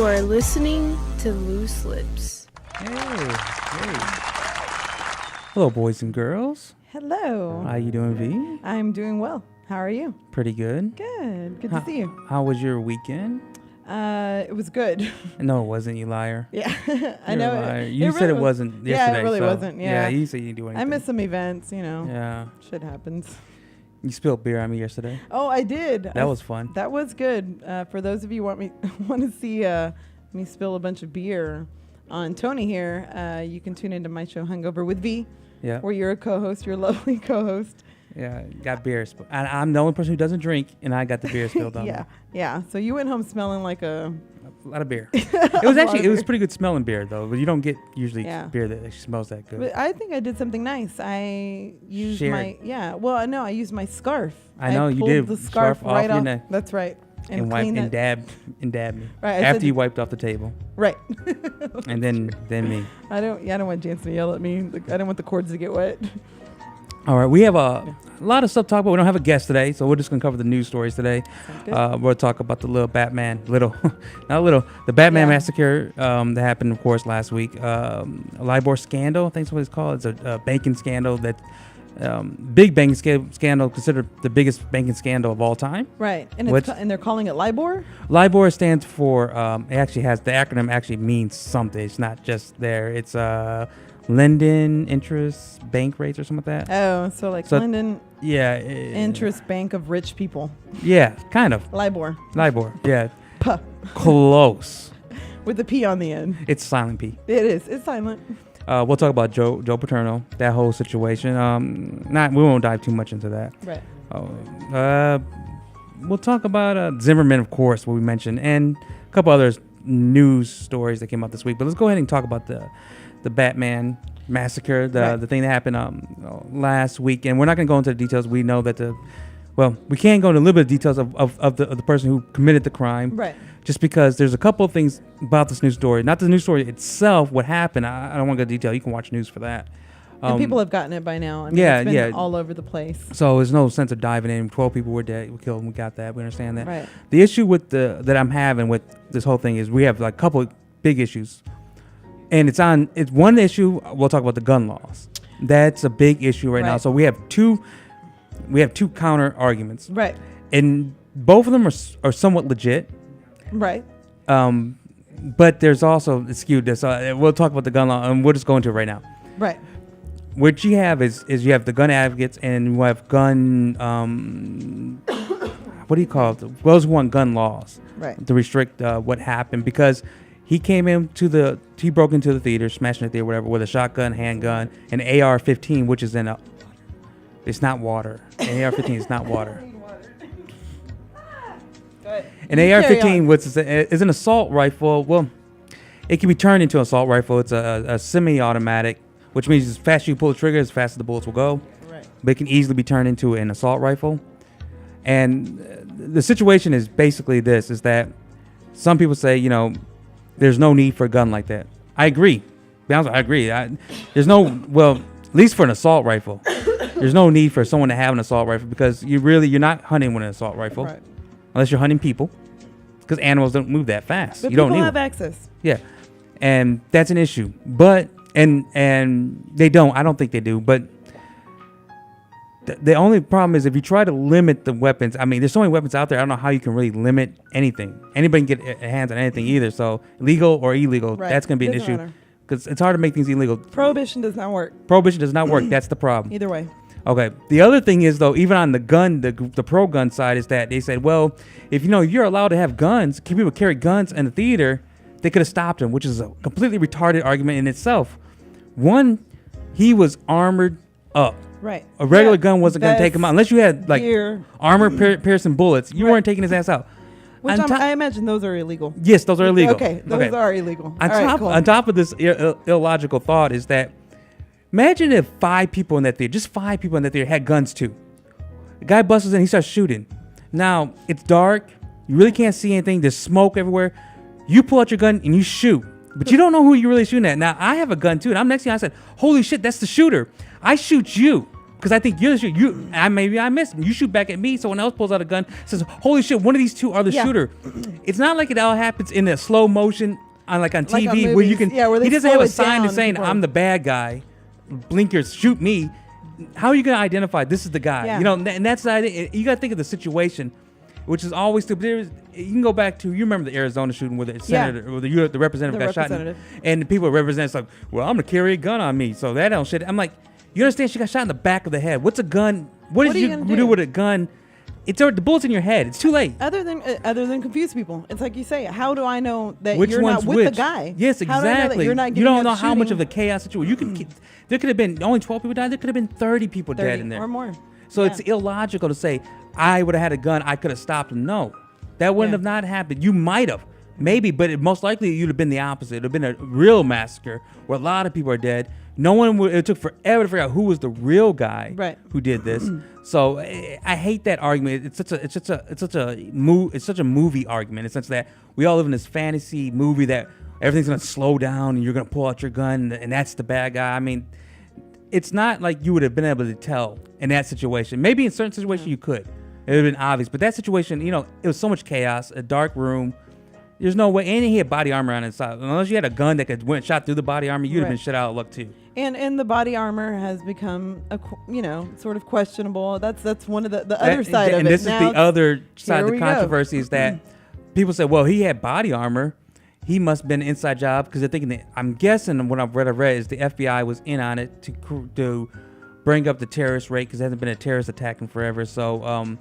are listening to Loose Lips. Hey. Hello, boys and girls. Hello. How you doing, V? I'm doing well. How are you? Pretty good. Good. Good to see you. How was your weekend? It was good. No, it wasn't, you liar. Yeah. I You're know. a liar. You said it wasn't yesterday. Yeah, it really wasn't. Yeah. you said you didn't do anything. I missed some events, Yeah. Shit happens. You spilled beer on me yesterday. Oh, I did. That was fun. That was good. For those of you want to see me spill a bunch of beer on Tony here, you can tune into my show Hungover with V, Yeah. where you're a co-host, you're a lovely co-host. Yeah, got beer. I'm the only person who doesn't drink, and I got the beer spilled on me. Yeah. So you went home smelling like a lot of beer. It was pretty good smelling beer, though, but you don't get usually beer that actually smells that good. But I think I did something nice. I used Shared. I used my scarf. I know you did. The scarf off right your off. neck. That's right. And wiped and dabbed me. Right, after you wiped off the table. Right. And then me. I don't want Jansen to yell at me. I don't want the cords to get wet. All right, we have a lot of stuff to talk about. We don't have a guest today, so we're just going to cover the news stories today. We'll talk about the the Batman massacre that happened, of course, last week. A LIBOR scandal, I think that's what it's called. It's a banking scandal that, big banking scandal, considered the biggest banking scandal of all time. Right, and they're calling it LIBOR? LIBOR stands for, it actually has, the acronym actually means something. It's not just there. It's Linden Interest Bank Rates or something like that. Oh, so Linden Interest Bank of Rich People. Yeah, kind of. LIBOR, yeah. Puh. Close. With the P on the end. It's silent P. It is. It's silent. We'll talk about Joe Paterno, that whole situation. We won't dive too much into that. Right. We'll talk about Zimmerman, of course, what we mentioned, and a couple other news stories that came out this week. But let's go ahead and talk about the Batman massacre, the thing that happened last week. And we're not going to go into the details. We know that we can go into a little bit of details of the person who committed the crime. Right. Just because there's a couple of things about this news story. Not the news story itself, what happened. I don't want to go into detail. You can watch news for that. And people have gotten it by now. I mean, it's been all over the place. So there's no sense of diving in. 12 people were dead. We killed them. We got that. We understand that. Right. The issue with that I'm having with this whole thing is we have like a couple of big issues. And it's one issue. We'll talk about the gun laws. That's a big issue right now. So we have two counter arguments. Right. And both of them are somewhat legit. Right. But there's also skewed this. We'll talk about the gun law, and we'll just go into it right now. Right. What you have is you have the gun advocates, and you have gun. What do you call it? Those who want gun laws. Right. To restrict what happened, because he broke into the theater, smashing the theater, whatever, with a shotgun, handgun, an AR-15, which is it's not water. An AR-15 is not water. An AR-15, which is an assault rifle. Well, it can be turned into an assault rifle. It's a semi-automatic, which means as fast as you pull the trigger, as fast as the bullets will go. Right. But it can easily be turned into an assault rifle. And the situation is basically this, is that some people say, there's no need for a gun like that. I agree. Be honest, I agree. There's at least for an assault rifle, there's no need for someone to have an assault rifle, because you're not hunting with an assault rifle. Right. Unless you're hunting people, because animals don't move that fast. But you don't people need have access. Yeah, and that's an issue. But and they don't. I don't think they do. But the only problem is if you try to limit the weapons. I mean, there's so many weapons out there. I don't know how you can really limit anything. Anybody can get hands on anything either. So legal or illegal, that's going to be an issue, because it's hard to make things illegal. Prohibition does not work. Prohibition does not work. That's the problem. Either way. Okay. The other thing is, though, even on the gun, the pro-gun side, is that they said, well, if you're allowed to have guns, people carry guns in the theater, they could have stopped him, which is a completely retarded argument in itself. One, he was armored up. Right. A regular gun wasn't going to take him out unless you had armor-piercing bullets. You weren't taking his ass out. Which I imagine those are illegal. Yes, those are illegal. Okay, those are illegal. On top of this illogical thought is that, imagine if 5 people in that theater, just 5 people in that theater, had guns too. The guy busts in, he starts shooting. Now, it's dark. You really can't see anything. There's smoke everywhere. You pull out your gun and you shoot. But you don't know who you're really shooting at. Now, I have a gun too, and I'm next to you. I said, holy shit, that's the shooter. I shoot you. Because I think you're the shooter. Maybe I missed. You shoot back at me. Someone else pulls out a gun. Says, "Holy shit! One of these two are the Yeah. shooter." It's not like it all happens in a slow motion on Like on TV where movies. you can. Yeah, where they he doesn't slow have a it sign down saying, before- "I'm the bad guy." Blinkers, shoot me. How are you gonna identify this is the guy? Yeah. You know, and that's the idea. You gotta think of the situation, which is always stupid. You can go back to you remember the Arizona shooting where the senator or the representative The got shot, representative. and the people represent like, well, I'm gonna carry a gun on me, so that don't shit. I'm like, you understand? She got shot in the back of the head. What's a gun? What What did are you you do? gonna do? With a gun? It's already, the bullet's in your head. It's too late. Other than confuse people, it's like you say. How do I know that Which you're one's not with which? the guy? Yes, How do I know that exactly. you're not You don't getting know up how much shooting of the chaos situation. You can. There could have been only 12 people died. There could have been 30 people 30 dead in there or more. So Yeah. it's illogical to say I would have had a gun. I could have stopped him. No, that wouldn't Yeah. have not happened. You might have, maybe, but most likely you'd have been the opposite. It'd have been a real massacre where a lot of people are dead. No one would. It took forever to figure out who was the real guy Right. who did this. So I hate that argument. It's such a movie argument. In the sense that we all live in this fantasy movie that everything's gonna slow down and you're gonna pull out your gun and that's the bad guy. I mean, it's not like you would have been able to tell in that situation. Maybe in certain situations you could. It would have been obvious. But that situation, you know, it was so much chaos, a dark room. There's no way. And he had body armor on his side. Unless you had a gun that could went shot through the body armor, you'd have Right. been shit out of luck too. And the body armor has become sort of questionable. That's one of the other side of and it. this is Now the other side of we the go. controversy is that people say, well, he had body armor. He must have been an inside job because they're thinking that, I'm guessing what I've read is the FBI was in on it to bring up the terrorist rate because there hasn't been a terrorist attack in forever. So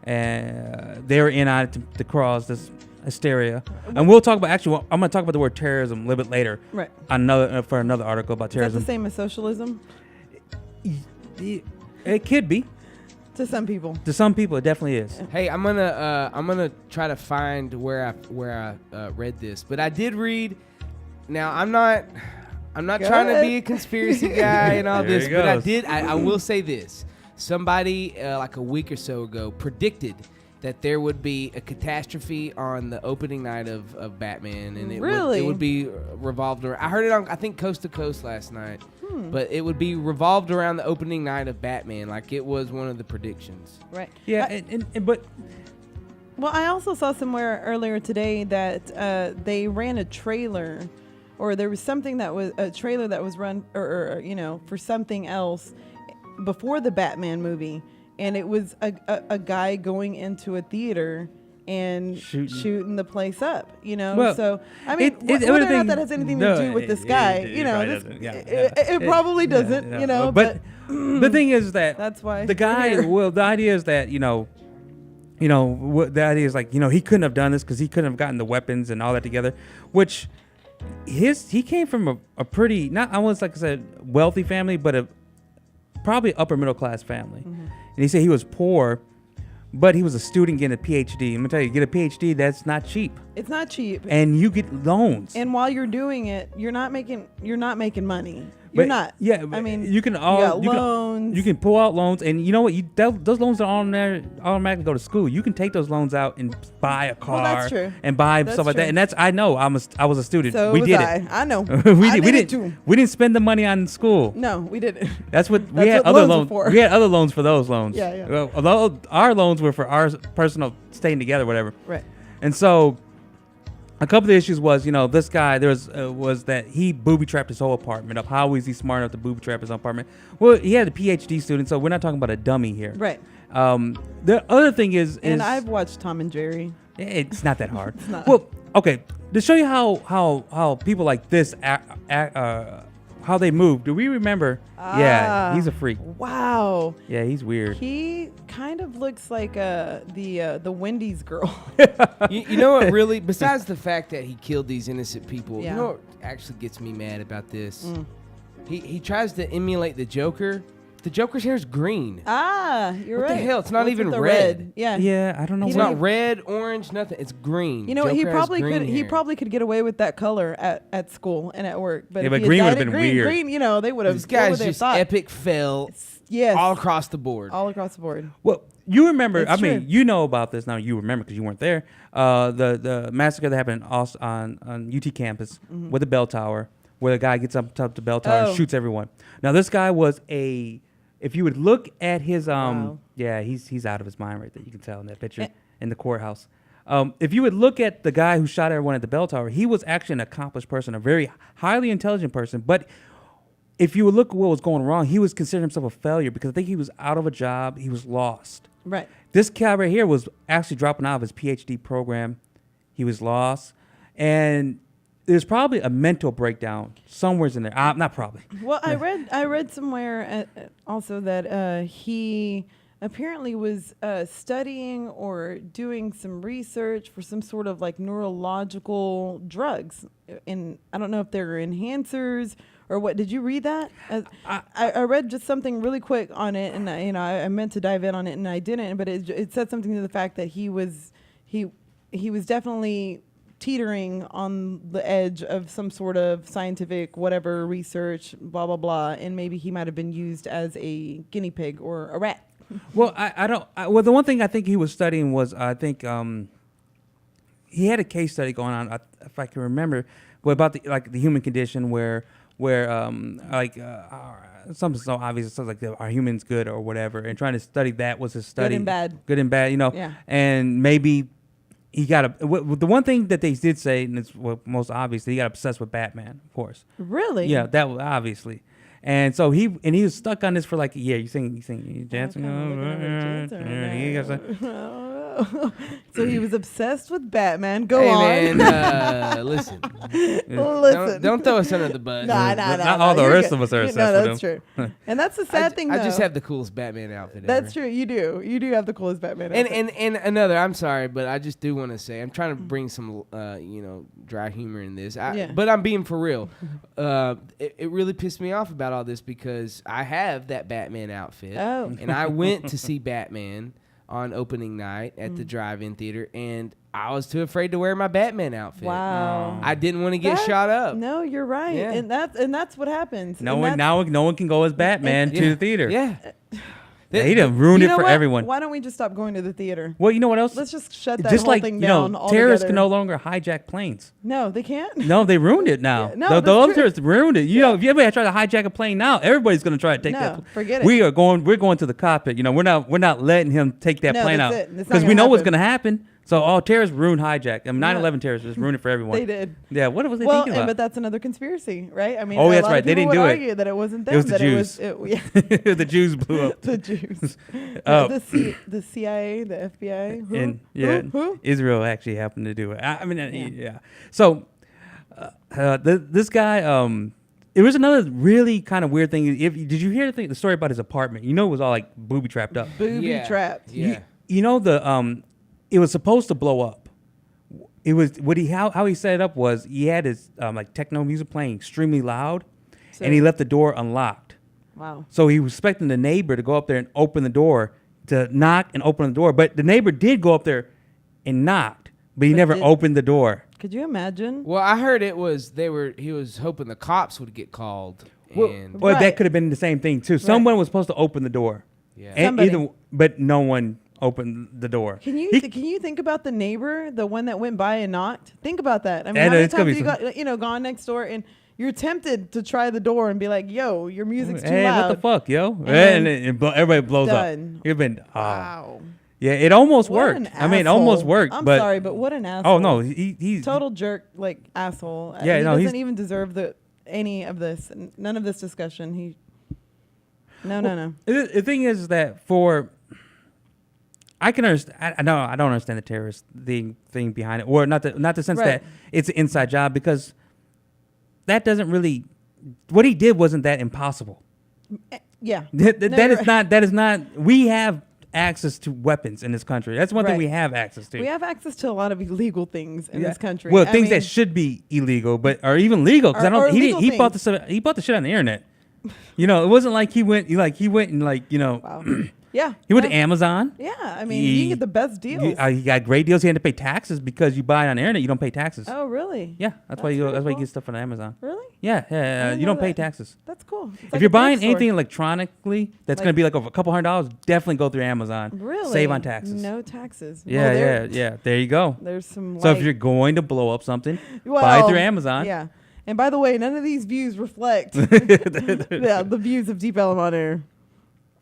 they were in on it to cause this hysteria. And we'll talk about, actually, I'm going to talk about the word terrorism a little bit later. Right. For another article about Is that terrorism. the same as socialism It could be. to some people? To some people, it definitely is. Hey, I'm gonna try to find where I read this, but I did read. Now I'm not Go trying to ahead. be a conspiracy guy and all There this, he but goes. I will say this: somebody like a week or so ago predicted that there would be a catastrophe on the opening night of Batman, and it Really? would be revolved around. I heard it on Coast to Coast last night, but it would be revolved around the opening night of Batman, like it was one of the predictions. Right. Yeah, but Well, I also saw somewhere earlier today that they ran a trailer, or there was something that was a trailer that was run, or for something else before the Batman movie, and it was a guy going into a theater and shooting the place up. Well, so I mean, whether or not that has anything to do with this guy, it probably doesn't. But the thing is that that's why the guy. we're here. Well, the idea is that what the idea is like he couldn't have done this because he couldn't have gotten the weapons and all that together, which he came from a pretty not I was like I said wealthy family, but a probably upper middle class family, and he said he was poor. But he was a student getting a PhD. I'm gonna tell you, get a PhD, that's not cheap. It's not cheap. And you get loans. And while you're doing it, you're not making money. But- You're not. Yeah, I mean, you can loans. You can pull out loans, and you know what? Those loans are automatically go to school. You can take those loans out and buy a car. Well, that's true. And buy That's stuff like true. that. And that's I know. I was a student. So we was did I. it. I know. we I did. did it too. We didn't spend the money on school. No, we didn't. That's what we That's had what other loans were loans. for. We had other loans for those loans. Yeah, yeah. Well, although our loans were for our personal staying together, whatever. Right. And so, a couple of the issues was, this guy was that he booby trapped his whole apartment up. How was he smart enough to booby trap his own apartment? Well, he had a PhD student, so we're not talking about a dummy here. Right. The other thing is, And I've watched Tom and Jerry. it's not that hard. It's not. Well, okay, to show you how people like this how they move. Do we remember? Yeah, he's a freak. Wow. Yeah, he's weird. He kind of looks like the Wendy's girl. You know what really, besides the fact that he killed these innocent people, Yeah. you know what actually gets me mad about this? He tries to emulate the Joker. The Joker's hair is green. You're What right. the hell? It's not What's even with the red. Yeah. Yeah, I don't know. It's what not red, orange, nothing. It's green. You know what? He Joker has probably green could. He hair. probably could get away with that color at school and at work. But Yeah, if but he had green dyed would've it been green, weird. Green, they would have. This guy's just epic fail Yes. all across the board. all across the board. Well, you remember? It's I mean, true. you know about this now. You remember because you weren't there. The massacre that happened on UT campus with the bell tower, where the guy gets up top the bell tower Oh. and shoots everyone. Now, this guy was if you would look at his Wow. yeah, he's out of his mind right there. You can tell in that picture Eh. in the courthouse. If you would look at the guy who shot everyone at the bell tower, he was actually an accomplished person, a very highly intelligent person. But if you would look at what was going wrong, he was considering himself a failure because I think he was out of a job. He was lost. Right. This guy right here was actually dropping out of his PhD program. He was lost. And there's probably a mental breakdown somewhere in there. Not probably. Well, I read somewhere also that he apparently was studying or doing some research for some sort of like neurological drugs. And I don't know if they're enhancers or what. Did you read that? I read just something really quick on it, and I meant to dive in on it, and I didn't. But it said something to the fact that he was definitely teetering on the edge of some sort of scientific whatever research, blah blah blah, and maybe he might have been used as a guinea pig or a rat. Well, well, the one thing I think he was studying was, I think he had a case study going on, if I can remember, about the human condition where something so obvious, so like are humans good or whatever, and trying to study that was his study. Good and bad, Yeah. and maybe he got the one thing that they did say, and it's most obvious, that he got obsessed with Batman, of course. Really? Yeah, that was obviously. And so he was stuck on this for like a year. You dancing? So he was obsessed with Batman. Go Hey on. man, listen. Listen. Don't throw us under the bus. Nah, Not all the You're rest good. of us are No, obsessed that's with true. And that's the sad thing, though. I just have the coolest Batman outfit That's ever. true. You do. You do have the coolest Batman. And, outfit. and another, I'm sorry, but I just do want to say, I'm trying to bring some, dry humor in this. Yeah. But I'm being for real. It really pissed me off about all this because I have that Batman outfit. Oh. And I went to see Batman on opening night at the drive-in theater, and I was too afraid to wear my Batman outfit. Wow. I didn't want to get That- shot up. No, you're right. Yeah. And that's what happens. No And one that's- no one can go as Batman to the theater. Yeah. Yeah, he done ruined You it know for what? everyone. Why don't we just stop going to the theater? Well, you know what else? Let's just shut that Just whole like thing you down know, terrorists altogether. can no longer hijack planes. No, they can't. No, they ruined it now. Yeah, no, the that's other true. terrorists ruined it. You know, if you ever try to hijack a plane now, everybody's going to try to take No, that. forget it. We're going to the cockpit. You know, we're not letting him take that No, plane that's out it. It's not because we gonna know what's happen. going to happen. So all terrorists ruined hijack. I mean, Yeah. 9/11 terrorists just ruined it for everyone. They did. Yeah, what was they Well, thinking about? but that's another conspiracy, right? I mean, Oh, a that's lot right. of They people didn't would do it. argue that it wasn't them. It was the that Jews. yeah, The Jews blew up. the Jews, Oh. the CIA, the FBI. Who? And yeah, Who? Israel actually happened to do it. I mean, yeah. So this guy, it was another really kind of weird thing. Did you hear the story about his apartment? You know, it was all like booby trapped up. Booby Yeah. trapped. Yeah. You know it was supposed to blow up. It was how he set it up was he had his like techno music playing extremely loud, and he left the door unlocked. Wow. So he was expecting the neighbor to go up there and open the door, to knock and open the door. But the neighbor did go up there and knocked, but he But never did- opened the door. Could you imagine? Well, I heard he was hoping the cops would get called. Well, And well, Right. that could have been the same thing too. Someone was supposed to open the door, yeah. and Somebody. but no one opened the door. Can you He- can you think about the neighbor, the one that went by and knocked? Think about that. I mean, And how many it's gonna times be have you got gone next door and you're tempted to try the door and be like, "Yo, your music's too Hey, loud." what the fuck, yo? then Everybody blows done. up. You've been Wow. yeah. It almost What worked. an I mean, it almost asshole. worked. I'm but sorry, but what an asshole. oh no, he's total jerk, like asshole. Yeah, he no, he's- doesn't even deserve any of this. None of this discussion. No. The thing is that I can understand. I don't understand the terrorist thing behind it, or not the sense Right. that it's an inside job, because that doesn't really. What he did wasn't that impossible. Yeah. That No, is you're right. not. That is not. We have access to weapons in this country. That's one thing Right. we have access to. We have access to a lot of illegal things in Yeah. this country. Well, I things mean, that should be illegal, but are even legal. Because I Or don't. He illegal didn't. things. He bought the shit on the internet. You know, it wasn't like he went and like Wow. Yeah. he went no. to Amazon. Yeah, I mean, you can get the best deals. He got great deals. He had to pay taxes because you buy it on the internet. You don't pay taxes. Oh, really? Yeah, that's why That's you. pretty That's why you cool. get stuff on Amazon. Really? Yeah, didn't you know don't pay that. taxes. That's cool. It's If like you're a buying drugstore. anything electronically, that's Like- going to be like over a couple $100. Definitely go through Amazon. Really? Save on taxes. No taxes. Yeah, Well, there- yeah. There you go. There's some. So if light- you're going to blow up something, buy Well, through Amazon. Yeah. And by the way, none of these views reflect the views of Deep Element Air.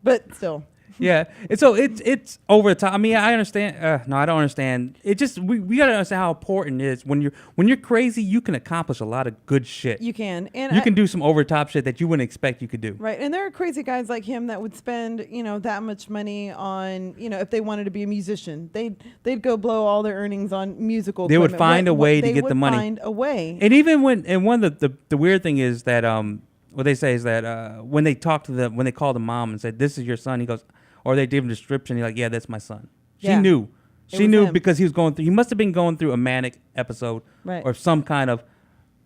But still. Yeah, and so it's over the top. I mean, I understand. No, I don't understand. It just we gotta understand how important it is when you're crazy. You can accomplish a lot of good shit. You can. And You can do some over the top shit that you wouldn't expect you could do. Right. And there are crazy guys like him that would spend, that much money on, if they wanted to be a musician, they'd go blow all their earnings on musical They would equipment. find a way to get the money. They would find a way. And even one of the weird thing is that what they say is that when they called the mom and said, "This is your son," he goes, or they gave him a description, he's like, "Yeah, that's my son." She Yeah. knew. It She was knew him. because he must have been going through a manic episode Right. or some kind of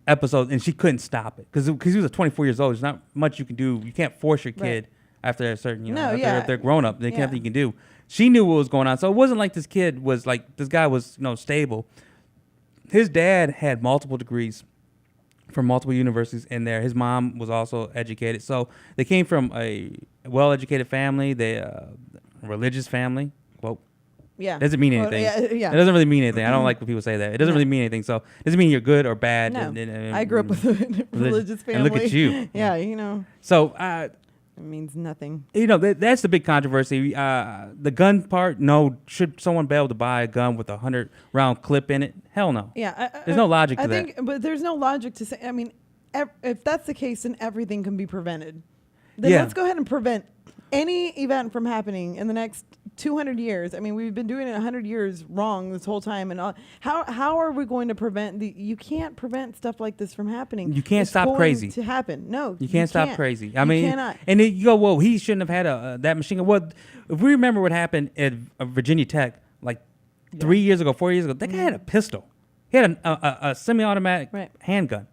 episode, and she couldn't stop it because he was 24 years old. There's not much you can do. You can't force your kid after a certain, No, after yeah. they're grown up. They can't Yeah. nothing you can do. She knew what was going on, so it wasn't like this guy was stable. His dad had multiple degrees from multiple universities in there. His mom was also educated, so they came from a well-educated family. Religious family. Well, Yeah. doesn't mean Well, anything. yeah. It doesn't really mean anything. I don't like when people say that. It doesn't No. really mean anything. So it doesn't mean you're good or bad. No. I grew up with a religious family. And look at you. Yeah, So it means nothing. that's the big controversy. The gun part. No, should someone be able to buy a gun with a 100-round clip in it? Hell no. Yeah. There's no logic to I that. think, but there's no logic to say, if that's the case, then everything can be prevented. Then Yeah. let's go ahead and prevent any event from happening in the next 200 years. We've been doing it 100 years wrong this whole time. And how are we going to prevent you can't prevent stuff like this from happening. You can't It's stop going crazy. to happen. No, You can't stop crazy. You cannot. And then you go, well, he shouldn't have had that machine gun. Well, if we remember what happened at Virginia Tech, like 4 years ago, that guy had a pistol. He had a semi-automatic Right. handgun.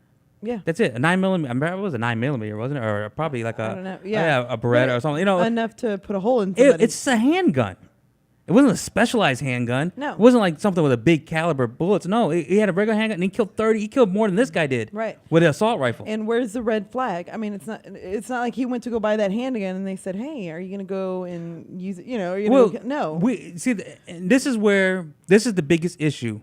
Yeah. That's it. A 9mm. I remember it was a 9mm, wasn't it? Or probably like I don't know. Yeah. a Beretta or something. Enough to put a hole in somebody. It's a handgun. It wasn't a specialized handgun. No. It wasn't like something with a big caliber bullets. No, he had a regular handgun and he killed 30. He killed more than this guy did. Right. With an assault rifle. And where's the red flag? It's not like he went to go buy that handgun and they said, "Hey, are you going to go and use it?" Are you going to no. We see, and this is the biggest issue.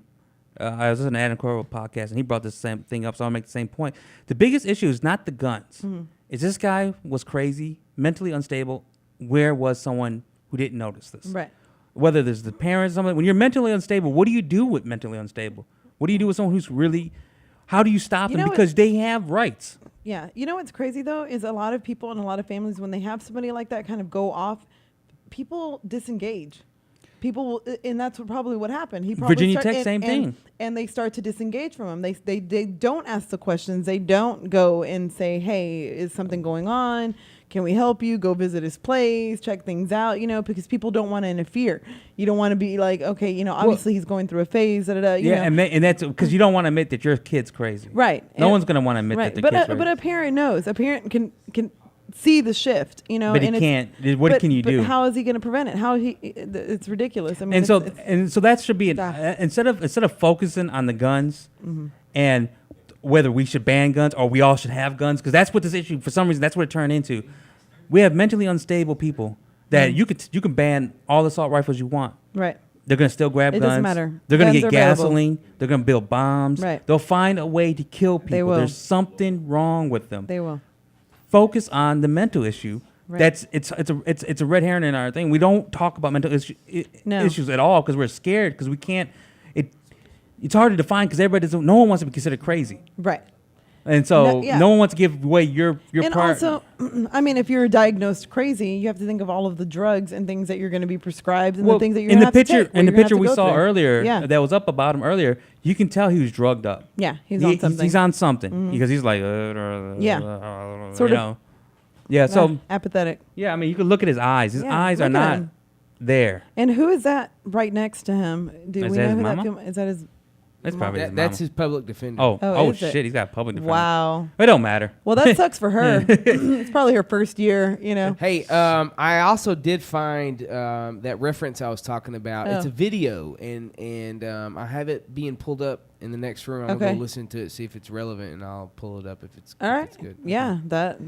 I was listening to Adam Corwell podcast, and he brought the same thing up, so I'll make the same point. The biggest issue is not the guns. Mm-hmm. Is this guy was crazy, mentally unstable? Where was someone who didn't notice this? Right. Whether there's the parents, something. When you're mentally unstable, what do you do with mentally unstable? What do you do with someone who's really? How do you stop them? Because they have rights. Yeah. You know what's crazy though is a lot of people and a lot of families, when they have somebody like that kind of go off, people disengage. People, and that's probably what happened. He probably Virginia Tech, same thing. And they start to disengage from him. They don't ask the questions. They don't go and say, "Hey, is something going on? Can we help you? Go visit his place, check things out." Because people don't want to interfere. You don't want to be like, okay, obviously he's going through a phase. You know. And that's because you don't want to admit that your kid's crazy. Right. No one's gonna want to admit that their kid's crazy. But a parent knows. A parent can see the shift, But he and can't. What can you do? But how is he going to prevent it? It's ridiculous. And so that should be instead of focusing on the guns and whether we should ban guns or we all should have guns, because that's what this issue, for some reason, that's what it turned into. We have mentally unstable people that you can ban all the assault rifles you want. Right. They're gonna still grab It guns. doesn't matter. They're gonna Guns get are available. gasoline. They're gonna build bombs. Right. They'll find a way to kill people. They will. There's something wrong with them. They will. Focus on the mental issue. Right. It's a red herring in our thing. We don't talk about mental issues at all because we're scared because we can't. It's hard to define because everybody doesn't. No one wants to be considered crazy, Right. and so Yeah. no one wants to give away your And part. also, if you're diagnosed crazy, you have to think of all of the drugs and things that you're going to be prescribed and the things that you're in going the to have picture to take, in the what you're picture gonna we have to saw go through. earlier Yeah. that was up about him earlier, you can tell he was drugged up. Yeah. He's on something. He's on something because he's like Yeah. sort of. Yeah. So apathetic. yeah, I mean, you could look at his eyes. His Yeah, eyes are look at not him. there. And who is that right next to him? Do Is we that know his who that mama? is? That his? That's probably his That's mama. his public defender. Oh is it? shit, he's got a public defender. Wow. It don't matter. Well, that sucks for her. It's probably her first year. Hey, I also did find that reference I was talking about. It's Oh. a video, and I have it being pulled up in the next room. I'm Okay. gonna go listen to it, see if it's relevant, and I'll pull it up if it's All if right. it's good. Yeah, that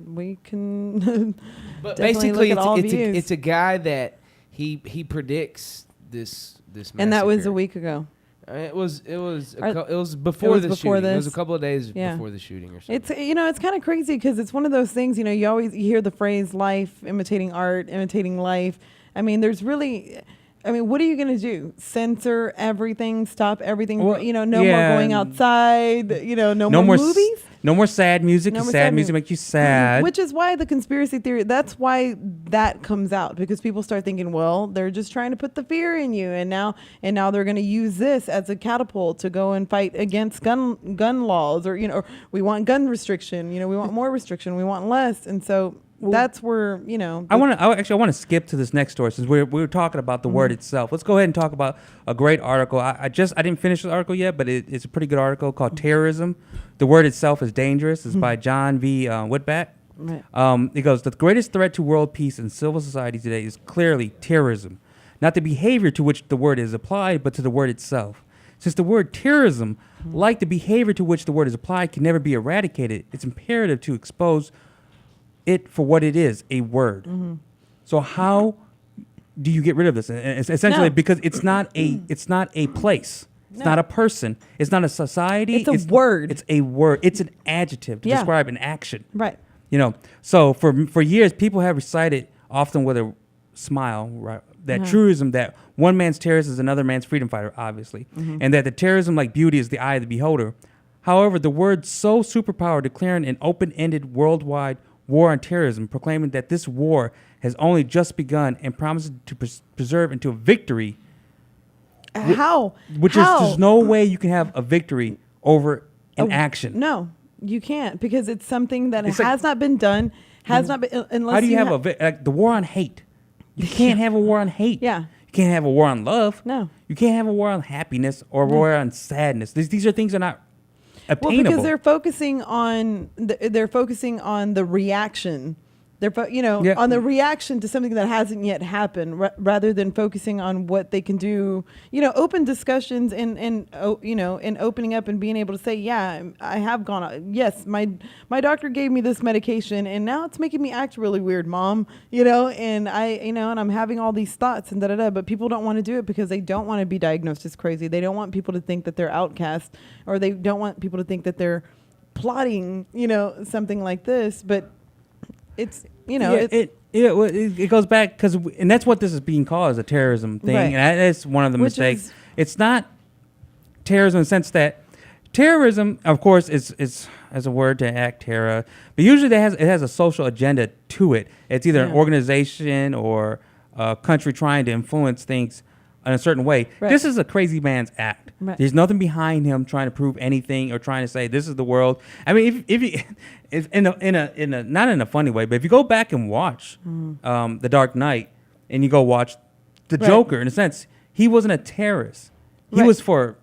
we can. But definitely basically, look at all it's views. a guy that he predicts this And that was massacre. a week ago. It was it was Are- it was before was the before shooting. It was a this? couple of days Yeah. before the shooting or something. It's it's kind of crazy because it's one of those things. You hear the phrase "life imitating art, imitating life." I mean, there's really. I mean, what are you going to do? Censor everything? Stop everything? Well, No more yeah. going outside. No, No more more movies. No more sad music. No 'Cause more sad sad music mu- makes you sad. Which is why the conspiracy theory, that's why that comes out, because people start thinking, well, they're just trying to put the fear in you, and now they're going to use this as a catapult to go and fight against gun laws, or we want gun restriction, we want more restriction, we want less, and so that's where I want to skip to this next story since we were talking about the word itself. Let's go ahead and talk about a great article. I didn't finish the article yet, but it's a pretty good article called "Terrorism. The Word Itself is Dangerous." It's by John V. Whitback. Right. It goes, the greatest threat to world peace and civil society today is clearly terrorism, not the behavior to which the word is applied, but to the word itself. Since the word terrorism, like the behavior to which the word is applied, can never be eradicated, it's imperative to expose it for what it is, a word. So how do you get rid of this? And it's essentially No. because it's not a place. It's No. not a person. It's not a society. It's a word. It's a word. It's an adjective to Yeah. describe an action. Right. So for years, people have recited, often with a smile, right, that truism that one man's terrorist is another man's freedom fighter, obviously, and that the terrorism, like beauty, is the eye of the beholder. However, the word so superpower, declaring an open-ended worldwide war on terrorism, proclaiming that this war has only just begun and promises to preserve into a victory, How? which How? is there's no way you can have a victory over an action. No, you can't, because it's something that It's has not been done, has not been, unless How do you have ha- like the war on hate? You can't have a war on hate. Yeah. You can't have a war on love. No. You can't have a war on happiness or a war on sadness. These are things that are not Well, obtainable. because they're focusing on the reaction. They're Yeah. on the reaction to something that hasn't yet happened, rather than focusing on what they can do. Open discussions and opening up and being able to say, yeah, I have gone. Yes, my doctor gave me this medication, and now it's making me act really weird, Mom. And and I'm having all these thoughts and da da da. But people don't want to do it because they don't want to be diagnosed as crazy. They don't want people to think that they're outcast, or they don't want people to think that they're plotting, something like this. But it's it goes back and that's what this is being called, as a terrorism thing, Right. and that's one of the Which mistakes. is- It's not terrorism in the sense that terrorism, of course, is as a word to act terror, but usually it has a social agenda to it. It's either an Yeah. organization or a country trying to influence things in a certain way. Right. This is a crazy man's act. Right. There's nothing behind him trying to prove anything or trying to say this is the world. I mean, if you, if in a not in a funny way, but if you go back and watch The Dark Knight and you go watch the Right. Joker, in a sense, he wasn't a terrorist. He Right. was for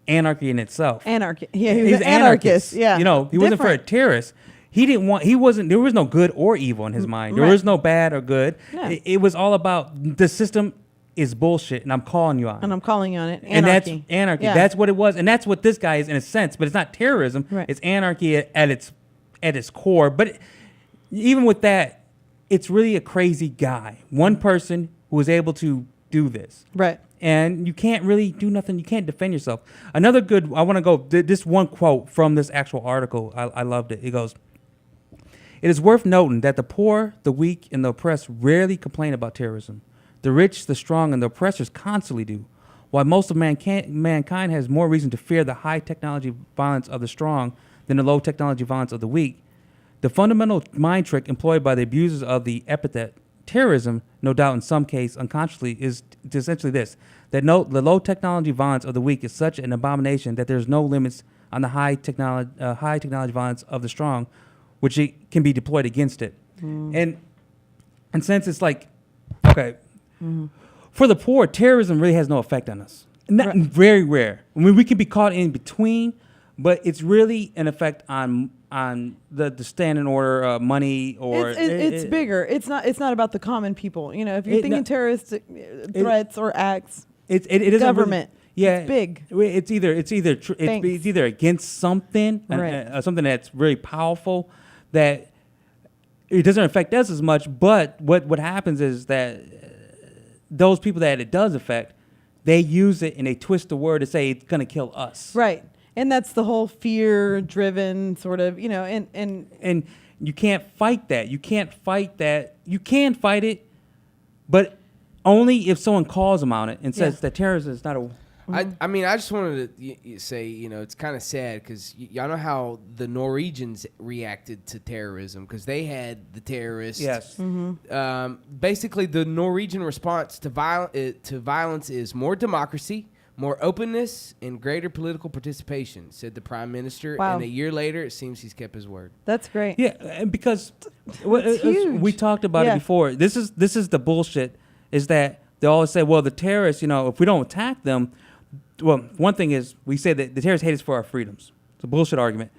anarchy in itself. anarchy. Yeah, he was He's an anarchist. Yeah, he wasn't for a Different. terrorist. There was no good or evil in his mind. There Right. was no bad or good. No. It was all about the system is bullshit and I'm calling you on it. And I'm calling you on it. And that's Anarchy. anarchy. Yeah. That's what it was. And that's what this guy is in a sense, but it's not terrorism. Right. It's anarchy at its core. But even with that, it's really a crazy guy. One person who was able to do this. Right. And you can't really do nothing. You can't defend yourself. Another good, I want to go, this one quote from this actual article. I loved it. It goes, "It is worth noting that the poor, the weak, and the oppressed rarely complain about terrorism. The rich, the strong, and the oppressors constantly do. While most of mankind has more reason to fear the high technology violence of the strong than the low technology violence of the weak, the fundamental mind trick employed by the abusers of the epithet terrorism, no doubt in some case unconsciously, is essentially this, that the low technology violence of the weak is such an abomination that there's no limits on the high technology violence of the strong, which it can be deployed against it." And since it's like, okay, for the poor, terrorism really has no effect on us. Not, Right. Very rare. I mean, we can be caught in between, but it's really an effect on the standing order, money, or It's bigger. It's not about the common people. If you're It- thinking no- terrorist threats or acts, it isn't government. Really, yeah, It's big. It's Thanks. either against something, Right. something that's really powerful that it doesn't affect us as much. But what happens is that those people that it does affect they use it and they twist the word to say it's going to kill us. Right. And that's the whole fear-driven sort of, And you can't fight that. You can't fight that. You can fight it, but only if someone calls them on it and says that terrorism is not a. I mean, I just wanted to say, it's kind of sad because y'all know how the Norwegians reacted to terrorism because they had the terrorists. Yes. Basically, the Norwegian response to violence is more democracy, more openness, and greater political participation, said the prime minister. Wow. And a year later, it seems he's kept his word. That's great. Yeah, and because huge. we talked about it before. This is the bullshit. Is that they always say, well, the terrorists, if we don't attack them. Well, one thing is we say that the terrorists hate us for our freedoms. It's a bullshit argument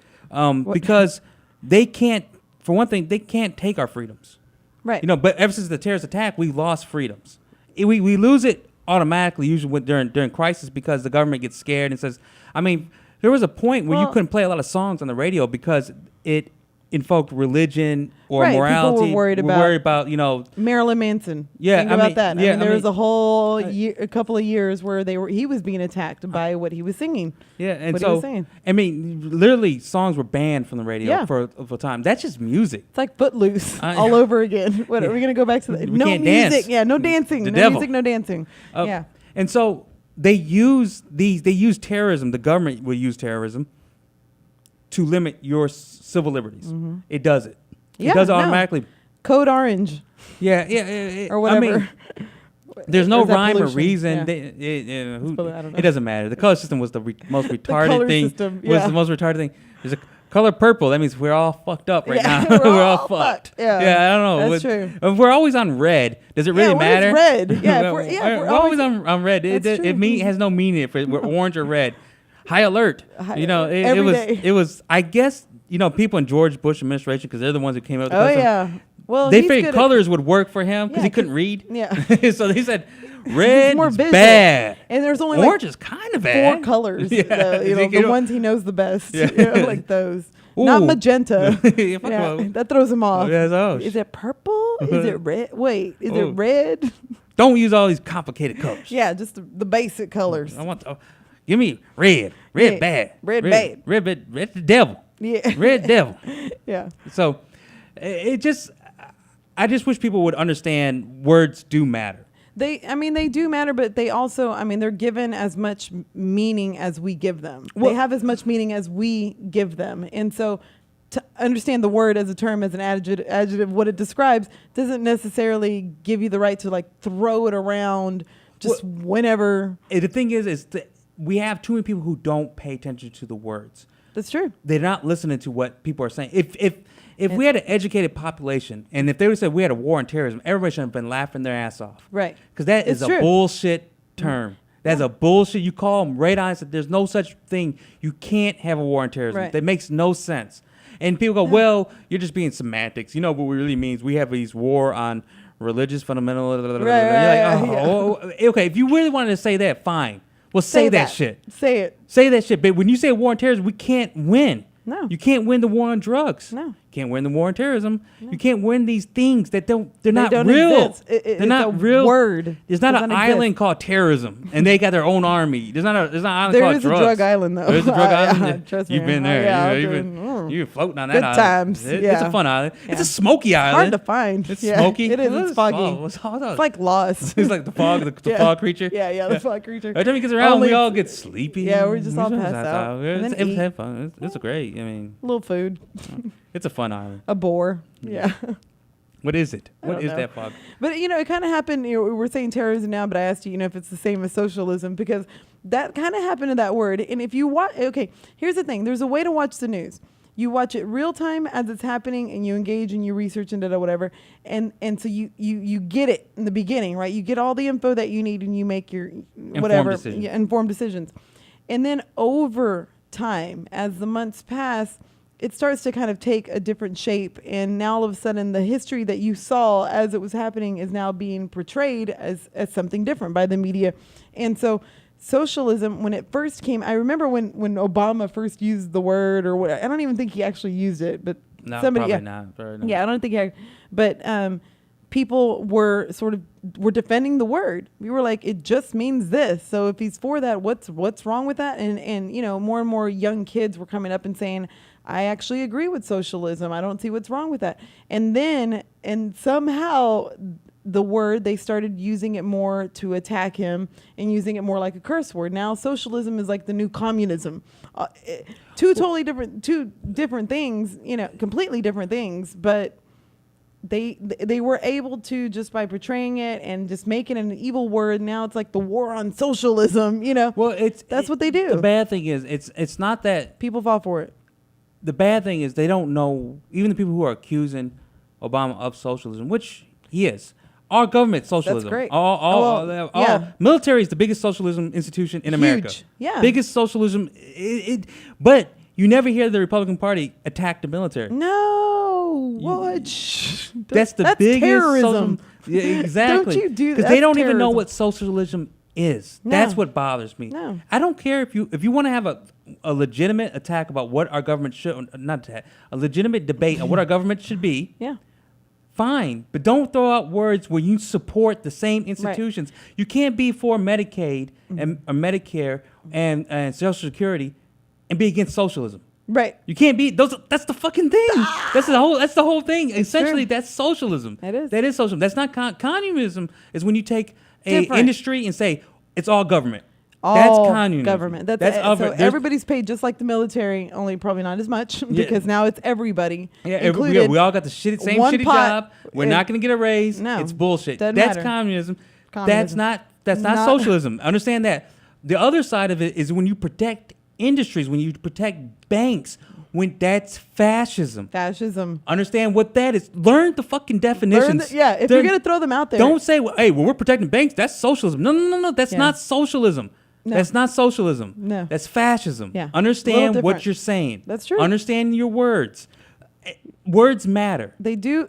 because they can't. For one thing, they can't take our freedoms. Right. But ever since the terrorist attack, we lost freedoms. We lose it automatically, usually during crisis, because the government gets scared and says. I mean, there was a point where you couldn't play a lot of songs on the radio because it invoked religion or Right, people were morality. worried about, Marilyn Manson. Yeah, Think I about mean, that. yeah, There I was mean, a whole a couple of years where he was being attacked by what he was singing. Yeah, and what he so was saying. I mean, literally, songs were banned from the radio for a time. That's just music. It's like Footloose all over again. What are we gonna go back to that? We No can't music. dance. Yeah, no dancing. The No devil. music. No dancing. Yeah. And so they use terrorism. The government will use terrorism to limit your civil liberties. It does it. Yeah, It does it no. automatically. Code Orange Yeah. or whatever. I mean, there's no Or is that rhyme or pollution? reason. Yeah. I don't know. It doesn't matter. The color system was the most retarded color thing. system, Was yeah. the most retarded thing. There's a color purple. That means we're all fucked up right Yeah, now. we're all all fucked. fucked. Yeah, I don't know. that's true. If we're always on red, does it really what is matter? red? Yeah, if we're we're always on red. That's It true. has no meaning if we're orange or red. High alert. It every was. day. It was. I guess people in George Bush administration, because they're the ones who came up with the Oh custom, yeah. Well, they he's figured good at- colors would work for him because Yeah, he couldn't read. Yeah. So they said red more is visual. bad. And there's only Orange like is kind of bad. 4 colors. Yeah. The ones he knows the best. Yeah. Like those. Not Ooh. magenta. Yeah, fuck Yeah, well. that throws him off. Yeah, oh, Is it purple? Is it red? Wait, is Oh. it red? Don't use all these complicated colors. Yeah, just the basic colors. I want. Give me red. Red Yeah. bad. Red bad. Red the devil. Yeah. Red devil. Yeah. So I just wish people would understand words do matter. They do matter, but they also, they're given as much meaning as we give them. Well- they have as much meaning as we give them. And so to understand the word as a term, as an adjective, what it describes, doesn't necessarily give you the right to like throw it around just whenever. The thing is that we have too many people who don't pay attention to the words. That's true. They're not listening to what people are saying. If we had an educated population, and if they would have said we had a war on terrorism, everybody should have been laughing their ass off. Right. Because that It's is true. a bullshit term. That's a bullshit. You call them right on. Said there's no such thing. You can't have a war on terrorism. Right. That makes no sense. And people go, well, you're just being semantics. You know what it really means? We have these war on religious fundamental. Okay, if you really wanted to say that, fine. Well, say that shit. Say it. Say that shit. But when you say war on terrorism, we can't win. No. You can't win the war on drugs. No. You can't win the war on terrorism. No. You can't win these things that they're not don't real. exist. They're It's not a real. word. There's not Doesn't an exist. island called terrorism, and they got their own army. There's not an island There called is drugs. a drug island, though. There's a drug island. Yeah, trust me. You've been there. Yeah, you've I've been floating on that Good island. times, It's yeah. a fun island. Yeah. It's a smoky island. Hard to find. It's Yeah, smoky. It is. It's foggy. It's It's like Lost. It's like the fog, the Yeah. fog creature. Yeah, the fog creature. Every time he gets around, Only we all it's- get sleepy. Yeah, we're just all passed out. And It's, then it's eat. fun. It's great. I mean, A little food. it's a fun island. A boar. Yeah. What is it? I What don't is know. that fog? But, it kind of happened. We're saying terrorism now, but I asked you, if it's the same as socialism, because that kind of happened to that word. And if you watch, okay, here's the thing. There's a way to watch the news. You watch it real time as it's happening, and you engage and you research and whatever. And so you get it in the beginning, right? You get all the info that you need, and you make your whatever decisions. informed decisions. And then over time, as the months pass, it starts to kind of take a different shape. And now all of a sudden, the history that you saw as it was happening is now being portrayed as something different by the media. And so socialism, when it first came, I remember when Obama first used the word, or what, I don't even think he actually used it, but No, somebody, probably not. Probably not. yeah, I don't think but people were defending the word. We were like, it just means this. So if he's for that, what's wrong with that? And more and more young kids were coming up and saying, I actually agree with socialism. I don't see what's wrong with that. And somehow the word, they started using it more to attack him and using it more like a curse word. Now socialism is like the new communism. Two different things, completely different things, but they were able to, just by portraying it and just making it an evil word. Now it's like the war on socialism, Well, that's what they do. The bad thing is it's not that People fall for it. the bad thing is they don't know, even the people who are accusing Obama of socialism, which he is. Our government socialism. That's great. Military is the biggest socialism institution in America. Huge. Yeah. Biggest socialism. But you never hear the Republican Party attack the military. No. What? That's the biggest terrorism. Yeah, exactly. Don't you do that? Because they don't even know Terrorism. what socialism is. No. That's what bothers me. No. I don't care if you want to have a legitimate attack about what our government should, not attack, a legitimate debate on what our government should be. Yeah. Fine, but don't throw out words where you support the same institutions. Right. You can't be for Medicaid and or Medicare and Social Security and be against socialism. Right. You can't be those. That's the fucking thing. That's the whole thing. Essentially, true. that's socialism. It is. That is socialism. That's not communism. Is when you take a Different. industry and say it's all government. All That's communism. government. So there's- everybody's paid just like the military, only probably not as much because now it's everybody. Yeah, we all got the same one shitty pot. job. We're not going to get a raise. No, It's bullshit. doesn't That's matter. communism. Communism. That's not socialism. Understand that. The other side of it is when you protect industries, when you protect banks, when that's fascism. Fascism. Understand what that is. Learn the fucking definitions. If you're going to throw them out there. Don't say, hey, well, we're protecting banks. That's socialism. No. That's Yeah. not socialism. No. That's not socialism. No. That's fascism. Yeah. Understand Little what different. you're saying. That's true. Understand your words. Words matter. They do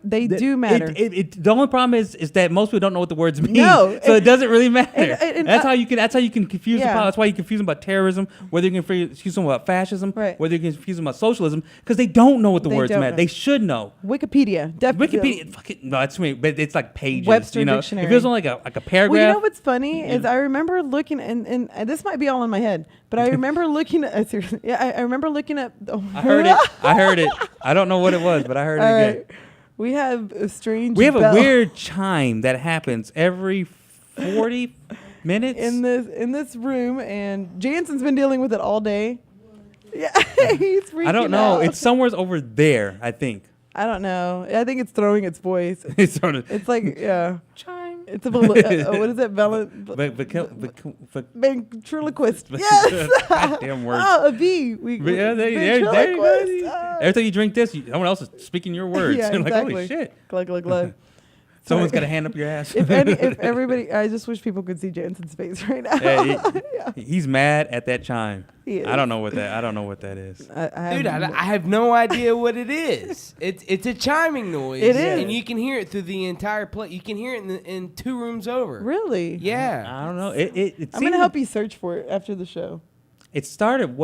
matter. The only problem is that most people don't know what the words mean. No, So it doesn't really matter. and that's how you can confuse the Yeah. problem. That's why you confuse them about terrorism, whether you can confuse them about fascism, Right. whether you can confuse them about socialism, because they don't know what the They words don't matter. know. They should know. Wikipedia. Definitely. Wikipedia, fucking no, that's me. But it's like pages. Webster you know? Dictionary. If it was only like a paragraph. Well, you know what's funny is I remember looking, and this might be all in my head, but I remember looking at, seriously, I remember looking at. I heard it. I heard it. I don't know what it was, but I heard it All again. right. We have a strange. We have bell a weird chime that happens every 40 minutes. in this room, and Jansen's been dealing with it all day. Yeah, he's freaking I don't know. out. It's somewhere over there, I think. I don't know. I think it's throwing its voice. It's sort of It's like chime. it's a what is it? Ventriloquist. Yes. Goddamn words. Oh, a V. Yeah, there you Ventriloquist. go. Every time you drink this, someone else is speaking your words. Yeah, You're like, holy exactly. shit. Glug glug glug. Someone's got a hand up your ass. If everybody, I just wish people could see Jansen's face right now. Yeah, he's mad at that chime. He is. I don't know what that is. Dude, I have no idea what it is. It's a chiming noise. It is. And you can hear it through the entire place. You can hear it in 2 rooms over. Really? Yeah. I don't know. I'm gonna help you search for it after the show. It started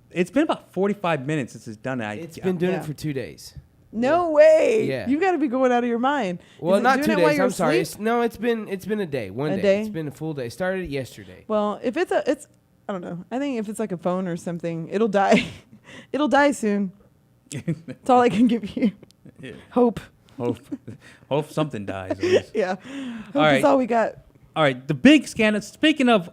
it's been about 45 minutes since it's done. It's been doing Yeah. it for 2 days. No way. Yeah. You got to be going out of your mind. Well, Is it not doing 2 it while days. you're I'm sorry. asleep? It's been a day. One A day. day? It's been a full day. Started yesterday. Well, if it's I don't know. I think if it's like a phone or something, it'll die. It'll die soon. That's all I can give you. Yeah. Hope. Hope something dies. At least. Yeah. Hope All right. That's all we got. All right, the big scandal. Speaking of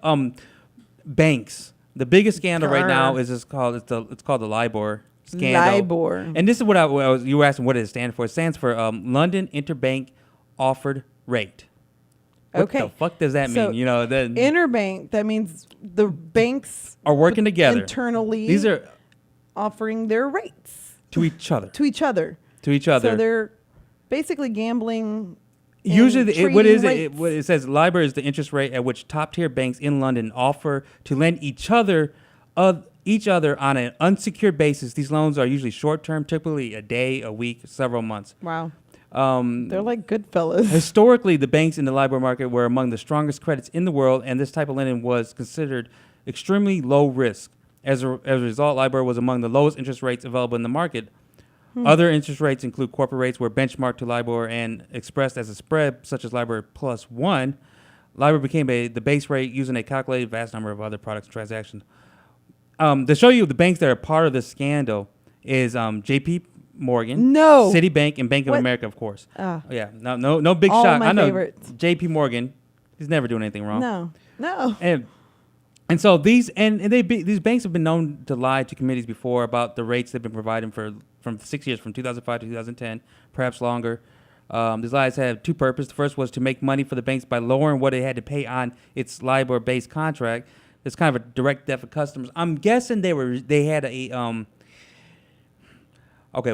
banks, the biggest scandal right now is called the LIBOR scandal. LIBOR. And this is what you were asking what it stands for. It stands for London Interbank Offered Rate. What Okay. the fuck does that So, mean? You know, Interbank, that means the banks are working together. internally These are offering their rates to each other. to each other. To each other. So they're basically gambling. and Usually, what trading is it? rates. What it says, LIBOR is the interest rate at which top-tier banks in London offer to lend each other on an unsecured basis. These loans are usually short-term, typically a day, a week, several months. Wow. They're like good fellas. Historically, the banks in the LIBOR market were among the strongest credits in the world, and this type of lending was considered extremely low risk. As a result, LIBOR was among the lowest interest rates available in the market. Other interest rates include corporate rates, where benchmarked to LIBOR and expressed as a spread, such as LIBOR plus 1. LIBOR became the base rate using a calculated vast number of other products and transactions. To show you the banks that are part of this scandal is J.P. Morgan, No. Citibank, and Bank of What? America, of course. Ah. Yeah, no big All shock. my I know favorites. J.P. Morgan, he's never doing anything wrong. No. And so these these banks have been known to lie to committees before about the rates they've been providing from 6 years, from 2005 to 2010, perhaps longer. These lies have two purposes. The first was to make money for the banks by lowering what they had to pay on its LIBOR-based contract. It's kind of a direct debt for customers. I'm guessing they had a okay.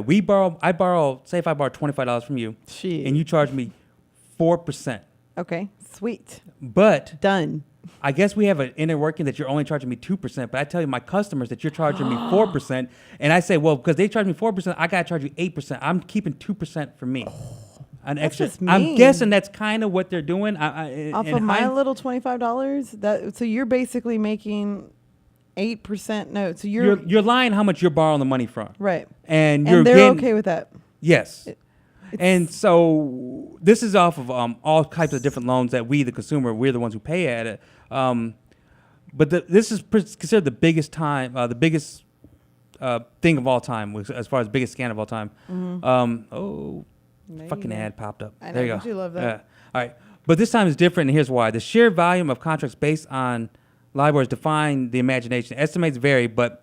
I borrow. Say if I borrow $25 from you, Shit. and you charge me 4%, Okay. Sweet. but Done. I guess we have an inner working that you're only charging me 2%, but I tell you my customers that you're charging me 4%, and I say, well, because they charge me 4%, I gotta charge you 8%. I'm keeping 2% for me, an That's extra. just I'm mean. guessing that's kind of what they're doing. Off of my little $25, so you're basically making 8%. No, so you're lying how much you're borrowing the money from, right, and you're and they're getting, okay with that. Yes. It's- And so this is off of all types of different loans that we, the consumer, we're the ones who pay at it. But this is considered the biggest thing of all time, as far as biggest scandal of all time. There Fucking you go. ad popped up. I There know, you don't go. you love that? Yeah. All right. But this time is different, and here's why. The sheer volume of contracts based on LIBOR is defying the imagination. Estimates vary, but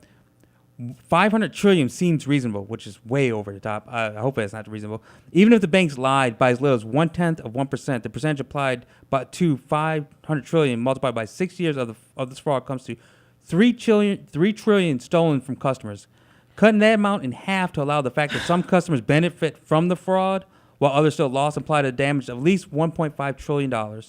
500 trillion seems reasonable, which is way over the top. I hope that's not reasonable. Even if the banks lied by as little as 0.1%, the percentage applied to 500 trillion multiplied by 6 years of this fraud comes to 3 trillion stolen from customers. Cutting that amount in half to allow the fact that some customers benefit from the fraud while others still lost implied a damage of at least $1.5 trillion,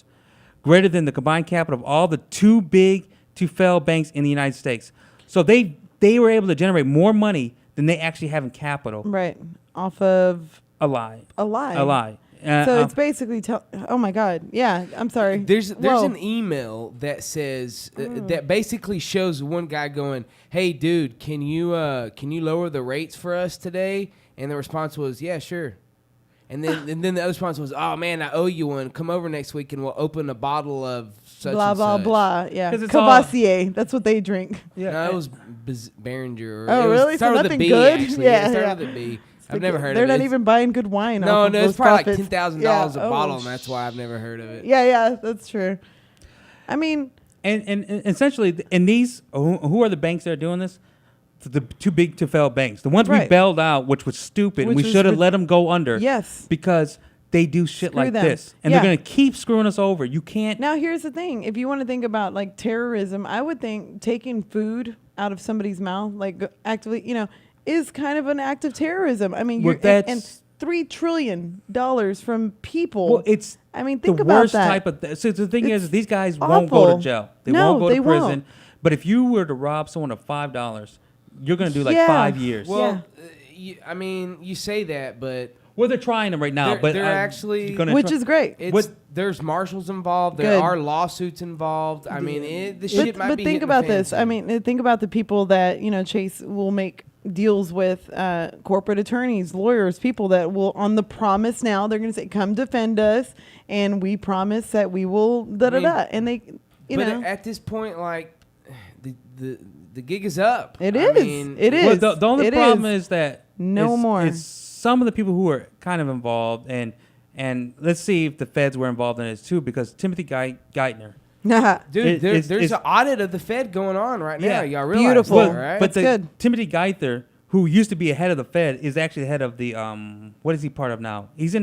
greater than the combined capital of all the too big to fail banks in the United States. So they were able to generate more money than they actually have in capital. Right, off of A lie. a lie. A lie. So it's basically oh my God, yeah. I'm sorry. There's Whoa. an email that says that basically shows one guy going, "Hey, dude, can you lower the rates for us today?" And the response was, "Yeah, sure." And then the other response was, "Oh man, I owe you one. Come over next week and we'll open a bottle of such blah and blah such." blah. Yeah, 'Cause it's all- Cavassier. That's what they drink. Yeah. No, it was Behringer. Oh, It was- really? it started So with a nothing B, good? actually. Yeah, it started yeah. with a B. I've never heard They're of it. not It's- even buying good wine. No, off of no, it's those probably profits. like $10,000 Yeah. a bottle, Oh, and that's why I've never heard of it. Yeah, that's true. I mean, And essentially, in these, who are the banks that are doing this? The too big to fail banks. The ones we Right. bailed out, which was stupid. and Which we was should have rid- let them go under. yes. Because they do shit Screw like them. this. And Yeah. they're going to keep screwing us over. You can't. Now here's the thing: if you want to think about like terrorism, I would think taking food out of somebody's mouth, like actively, is kind of an act of terrorism. I mean, Well, and $3 trillion from people. Well, it's I mean, think the about worst that. type of. So the thing It's is, these guys won't go awful. to jail. They No, won't go they to prison. won't. But if you were to rob someone of $5, you're going to do like Yeah. 5 years. Well, I mean, you say that, but Well, they're trying them right now. They're- but they're actually- you're gonna which try- is great. there's marshals involved. There Good. are lawsuits involved. I mean, the But, shit might but be think hitting about the fan this. I soon. mean, think about the people that Chase will make deals with, corporate attorneys, lawyers, people that will, on the promise now, they're going to say, "Come defend us," and we promise that we will da da mean, da, and they, but at this point, like the gig is up. It I is. mean, It Well, is. the only It problem is. is that No it's- more. It's some of the people who are kind of involved, and let's see if the feds were involved in this too, because Timothy Geithner. Dude, there's it's- an audit of the Fed going on right now. Yeah. Y'all realize Beautiful. that, right? But That's good. Timothy Geithner, who used to be a head of the Fed, is actually the head of the what is he part of now? He has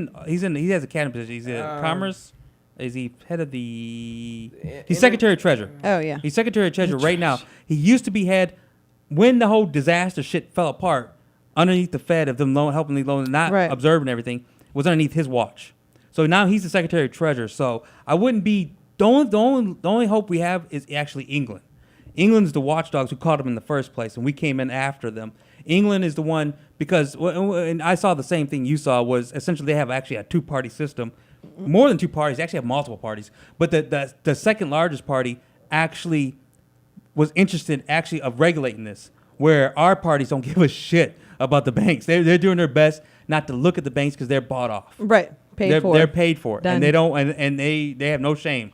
a cabinet position. He's a commerce. Is he head of the? He's Secretary of Treasury. Oh yeah. He's Secretary of Treasury right now. He used to be head when the whole disaster shit fell apart underneath the Fed of them helping the loans, not Right. observing everything, was underneath his watch. So now he's the Secretary of Treasury. So I wouldn't be the only hope we have is actually England. England's the watchdogs who caught them in the first place, and we came in after them. England is the one because, and I saw the same thing you saw, was essentially they have actually a two-party system. More than two parties, they actually have multiple parties. But the second largest party actually was interested of regulating this. where our parties don't give a shit about the banks. They're doing their best not to look at the banks because they're bought off. Right. They're paid for it, Done. and they don't, and they have no shame.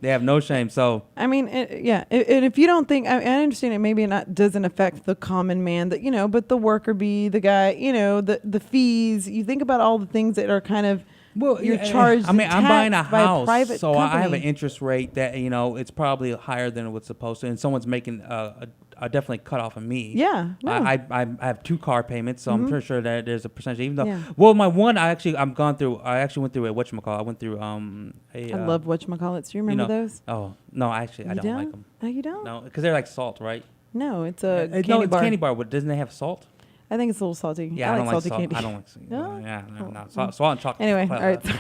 They have no shame. So I mean, and if you don't think, I understand it maybe not doesn't affect the common man, that but the worker bee, the guy, the fees. You think about all the things that are kind of you're charged. I mean, I'm buying a house, private so company. I have an interest rate that it's probably higher than what's supposed to, and someone's making a definitely cut off of me. Yeah, no. I have 2 car payments, so I'm pretty sure that there's a percentage. Even though, Yeah. well, my one I actually went through a whatchamacallit. I went through I love whatchamacallits. Do you remember those? Oh no, actually I You don't like them. Oh, you don't? No, because they're like salt, right? No, it's a No, candy it's bar. candy bar. But doesn't it have salt? I think it's a little salty. Yeah, I don't like salty salt. candy. I don't like. No? Yeah, no, Oh. no. Salt and chocolate. Anyway, all right. Sorry.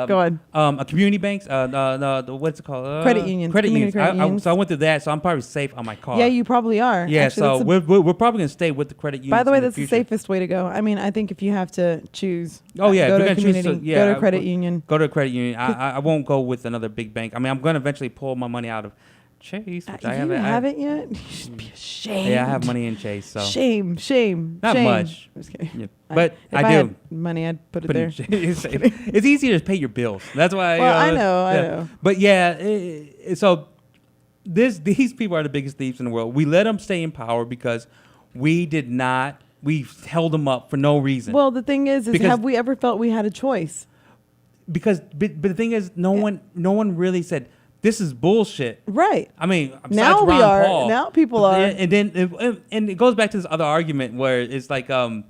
Go on. A community banks. What's it called? Credit unions. Credit Community unions. credit unions. So I went through that. So I'm probably safe on my car. Yeah, you probably are. Yeah. Actually, So that's we're probably gonna stay with the credit unions. by the way, in that's the future. safest way to go. I mean, I think if you have to choose, Oh yeah, go if to you're a gonna choose community, to, go to a credit union. Go to a credit union. I won't go with another big bank. I mean, I'm gonna eventually pull my money out of Chase, which I you haven't. haven't yet? You should be ashamed. Yeah, I have money in Chase. So Shame. Not shame. much. I'm just kidding. Yeah. But If I do. had money, I'd put it Put it there. in Chase. It's easier to pay your bills. That's why. Well, I know. yeah. But yeah, so these people are the biggest thieves in the world. We let them stay in power because we held them up for no reason. Well, the thing is Because- have we ever felt we had a choice? But the thing is, no one really said this is bullshit. Right. I mean, besides Now we Ron are. Paul, Now people are. And then and it goes back to this other argument where it's like, God,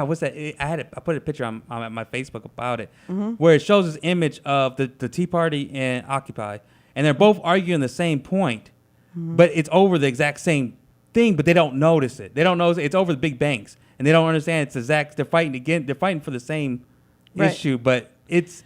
what's that? I put a picture on my Facebook about it, where it shows this image of the Tea Party and Occupy, and they're both arguing the same point, but it's over the exact same thing, but they don't notice it. They don't notice it's over the big banks, and they don't understand it's exact. They're fighting again. They're fighting for the same Right. issue, but it's.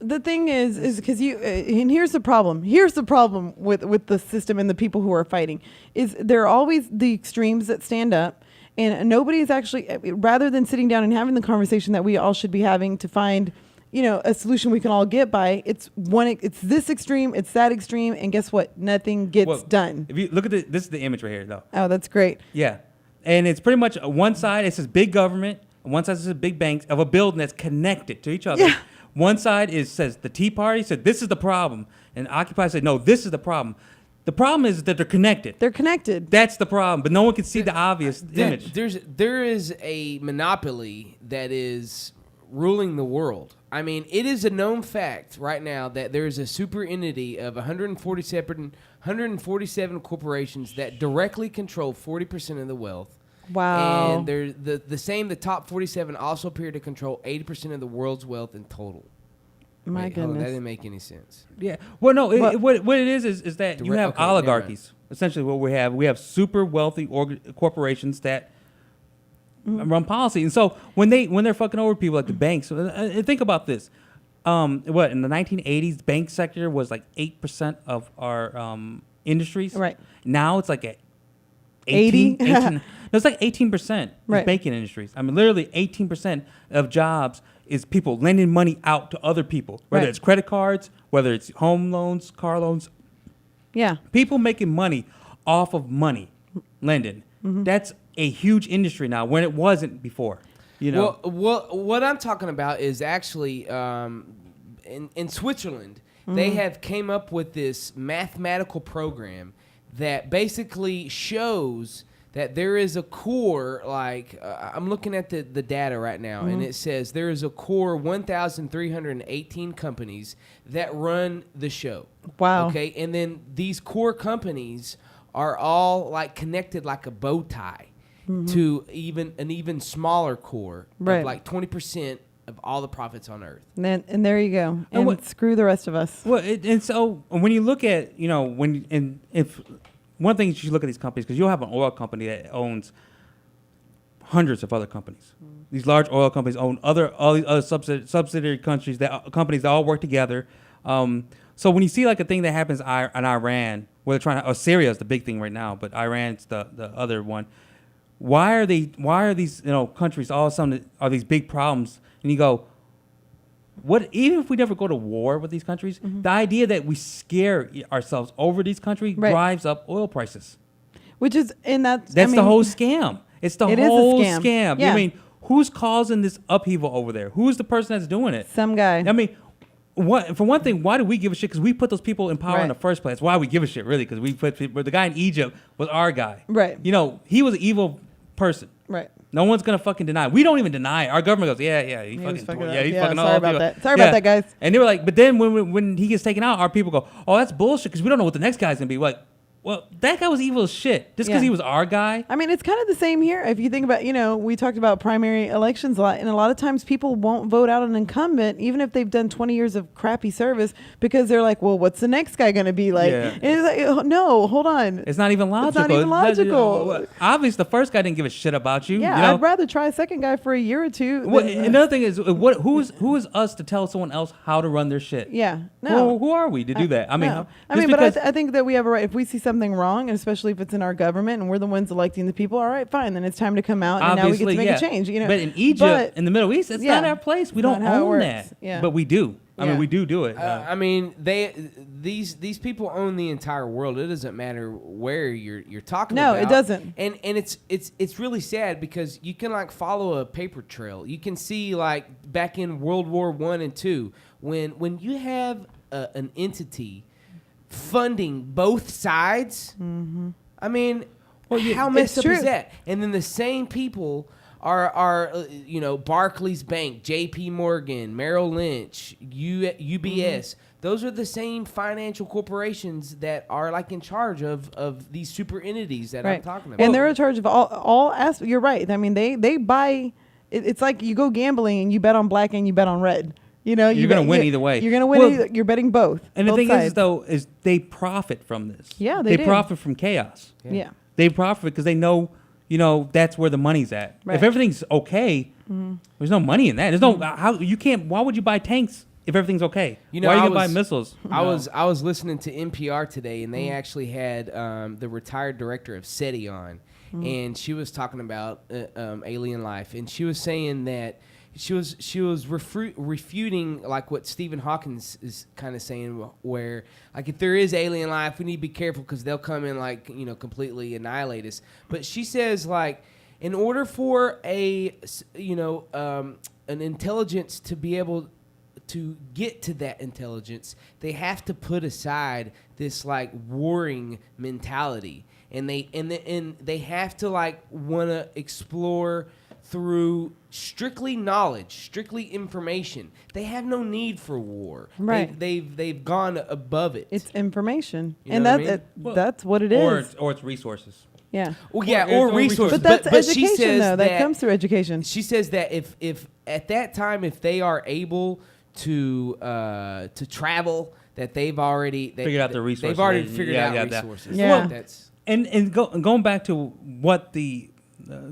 The thing is because and here's the problem. Here's the problem with the system and the people who are fighting is there are always the extremes that stand up, and nobody's actually, rather than sitting down and having the conversation that we all should be having to find, a solution we can all get by. It's this extreme, it's that extreme, and guess what? Nothing gets done. If you look at this is the image right here, though. Oh, that's great. Yeah, and it's pretty much one side. It says big government, and one side says big banks of a building that's connected to each other. Yeah. One side says the Tea Party said this is the problem, and Occupy said no, this is the problem. The problem is that they're connected. They're connected. That's the problem, but no one can see the obvious image. There is a monopoly that is ruling the world. I mean, it is a known fact right now that there is a super entity of 147 corporations that directly control 40% of the wealth. Wow. And they're the top 47 also appear to control 80% of the world's wealth in total. My Wait, hold on, that goodness. didn't make any sense. Yeah. Well, no. What- What it is that you Direct- have okay, never oligarchies. Essentially, what we have super wealthy corporations that run policy, and so when they're fucking over people like the banks, think about this. In the 1980s, bank sector was like 8% of our industries. Right. Now it's like at 80? 18 no, it's like 18% Right. banking industries. I mean, literally 18% of jobs is people lending money out to other people, whether Right. it's credit cards, whether it's home loans, car loans. Yeah. People making money off of money lending. That's a huge industry now when it wasn't before. Well, what I'm talking about is actually in Switzerland, they have came up with this mathematical program that basically shows that there is a core, I'm looking at the data right now, and it says there is a core 1,318 companies that run the show. Wow. Okay, and then these core companies are all connected like a bow tie to an even smaller core Right. of like 20% of all the profits on earth. And there you go. And what- screw the rest of us. Well, and so when you look at, if one thing you should look at these companies, because you'll have an oil company that owns hundreds of other companies. These large oil companies own all these other subsidiary companies that all work together. So when you see like a thing that happens in Iran, where they're trying to, Syria is the big thing right now, but Iran's the other one. Why are these countries all of a sudden are these big problems? And you go, what? Even if we never go to war with these countries, the idea that we scare ourselves over these countries Right. drives up oil prices. Which is in that. That's the whole scam. It's the It is a whole scam. scam. Yeah. I mean, who's causing this upheaval over there? Who's the person that's doing it? Some guy. I mean, for one thing, why do we give a shit? Because we put those people in power in Right. the first place. Why we give a shit, really? Because we put people, the guy in Egypt was our guy. Right. You know, he was an evil person. Right. No one's gonna fucking deny. We don't even deny it. Our government goes, yeah, he was fucking, fucking yeah, up. he's Yeah, fucking sorry all about people. that. Sorry about that, guys. And they were like, but then when he gets taken out, our people go, oh, that's bullshit because we don't know what the next guy's gonna be. Like, well, that guy was evil as shit. Just because Yeah. he was our guy. I mean, it's kind of the same here. If you think about, we talked about primary elections a lot, and a lot of times people won't vote out an incumbent, even if they've done 20 years of crappy service, because they're like, well, what's the next guy going to be like? Yeah. And it's like, oh, no, hold on. It's not even logical. It's not even logical. Obviously, the first guy didn't give a shit about you. Yeah, you know? I'd rather try a second guy for a year or two. Well, than- another thing is, who is us to tell someone else how to run their shit? yeah, no. Who are we to do that? I mean, No. just but because- I think that we have a right. If we see something wrong, and especially if it's in our government and we're the ones electing the people, all right, fine. Then it's time to come out, and now we get to make a change. But in Egypt, But- in the Middle East, it's yeah, not our place. We it's don't not how it own works. that. Yeah. But we do. I mean, Yeah. we do it. I mean, these people own the entire world. It doesn't matter where you're talking No, about. it doesn't. And it's really sad because you can like follow a paper trail. You can see like back in World War I and II when you have an entity funding both sides. Mm-hmm. I mean, how it's messed up true. is that? And then the same people are Barclays Bank, J.P. Morgan, Merrill Lynch, UBS. Mm-hmm. Those are the same financial corporations that are like in charge of these super entities that I'm talking about. And they're in charge of all aspects. You're right. I mean, they buy. It's like you go gambling and you bet on black and you bet on red. You're gonna win either way. You're gonna win. Well, either. You're betting both. and the both thing sides. is, though, is they profit from this. Yeah, they do. profit from chaos. Yeah. They profit because they know, that's where the money's at. Right. If everything's okay, there's no money in that. There's no how you can't. Why would you buy tanks if everything's okay? Why are you gonna buy missiles? I was listening to NPR today, and they actually had the retired director of SETI on, and she was talking about alien life, and she was saying that she was refuting like what Stephen Hawkins is kind of saying, where like if there is alien life, we need to be careful because they'll come in like completely annihilate us. But she says like in order for an intelligence to be able to get to that intelligence, they have to put aside this like warring mentality, and they have to like want to explore through strictly knowledge, strictly information. They have no need for war. Right. They've gone above it. It's information, You and know what I mean? that's what it is. Or it's resources. Yeah. Well, yeah, Or or resources. But that's but she education, says though. That comes through education. She says that if at that time if they are able to travel, that they've already Figured out the resources. They've already Yeah, figured yeah, out yeah, resources. Yeah. Well, that's And going back to what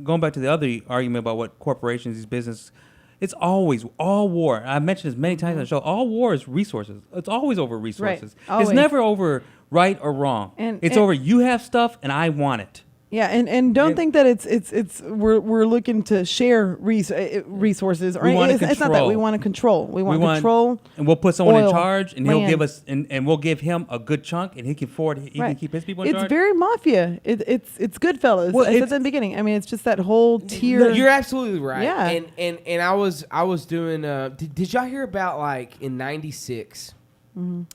going back to the other argument about what corporations, these business, it's always all war. I mentioned this many times on the show. All war is resources. It's always over resources. Always. It's never over right or wrong. It's over you have stuff and I want it. Yeah, and don't think that it's we're looking to share resources or We wanna it's not that control. we want to control. We want control. and we'll put someone in oil, charge, and he'll land. give us, and we'll give him a good chunk, and he can afford. He can keep his people in It's charge. very mafia. It's Goodfellas. Well, I said it's- that in the beginning. I mean, it's just that whole tier. No, you're absolutely right. Yeah. And I was doing. Did y'all hear about like in '96?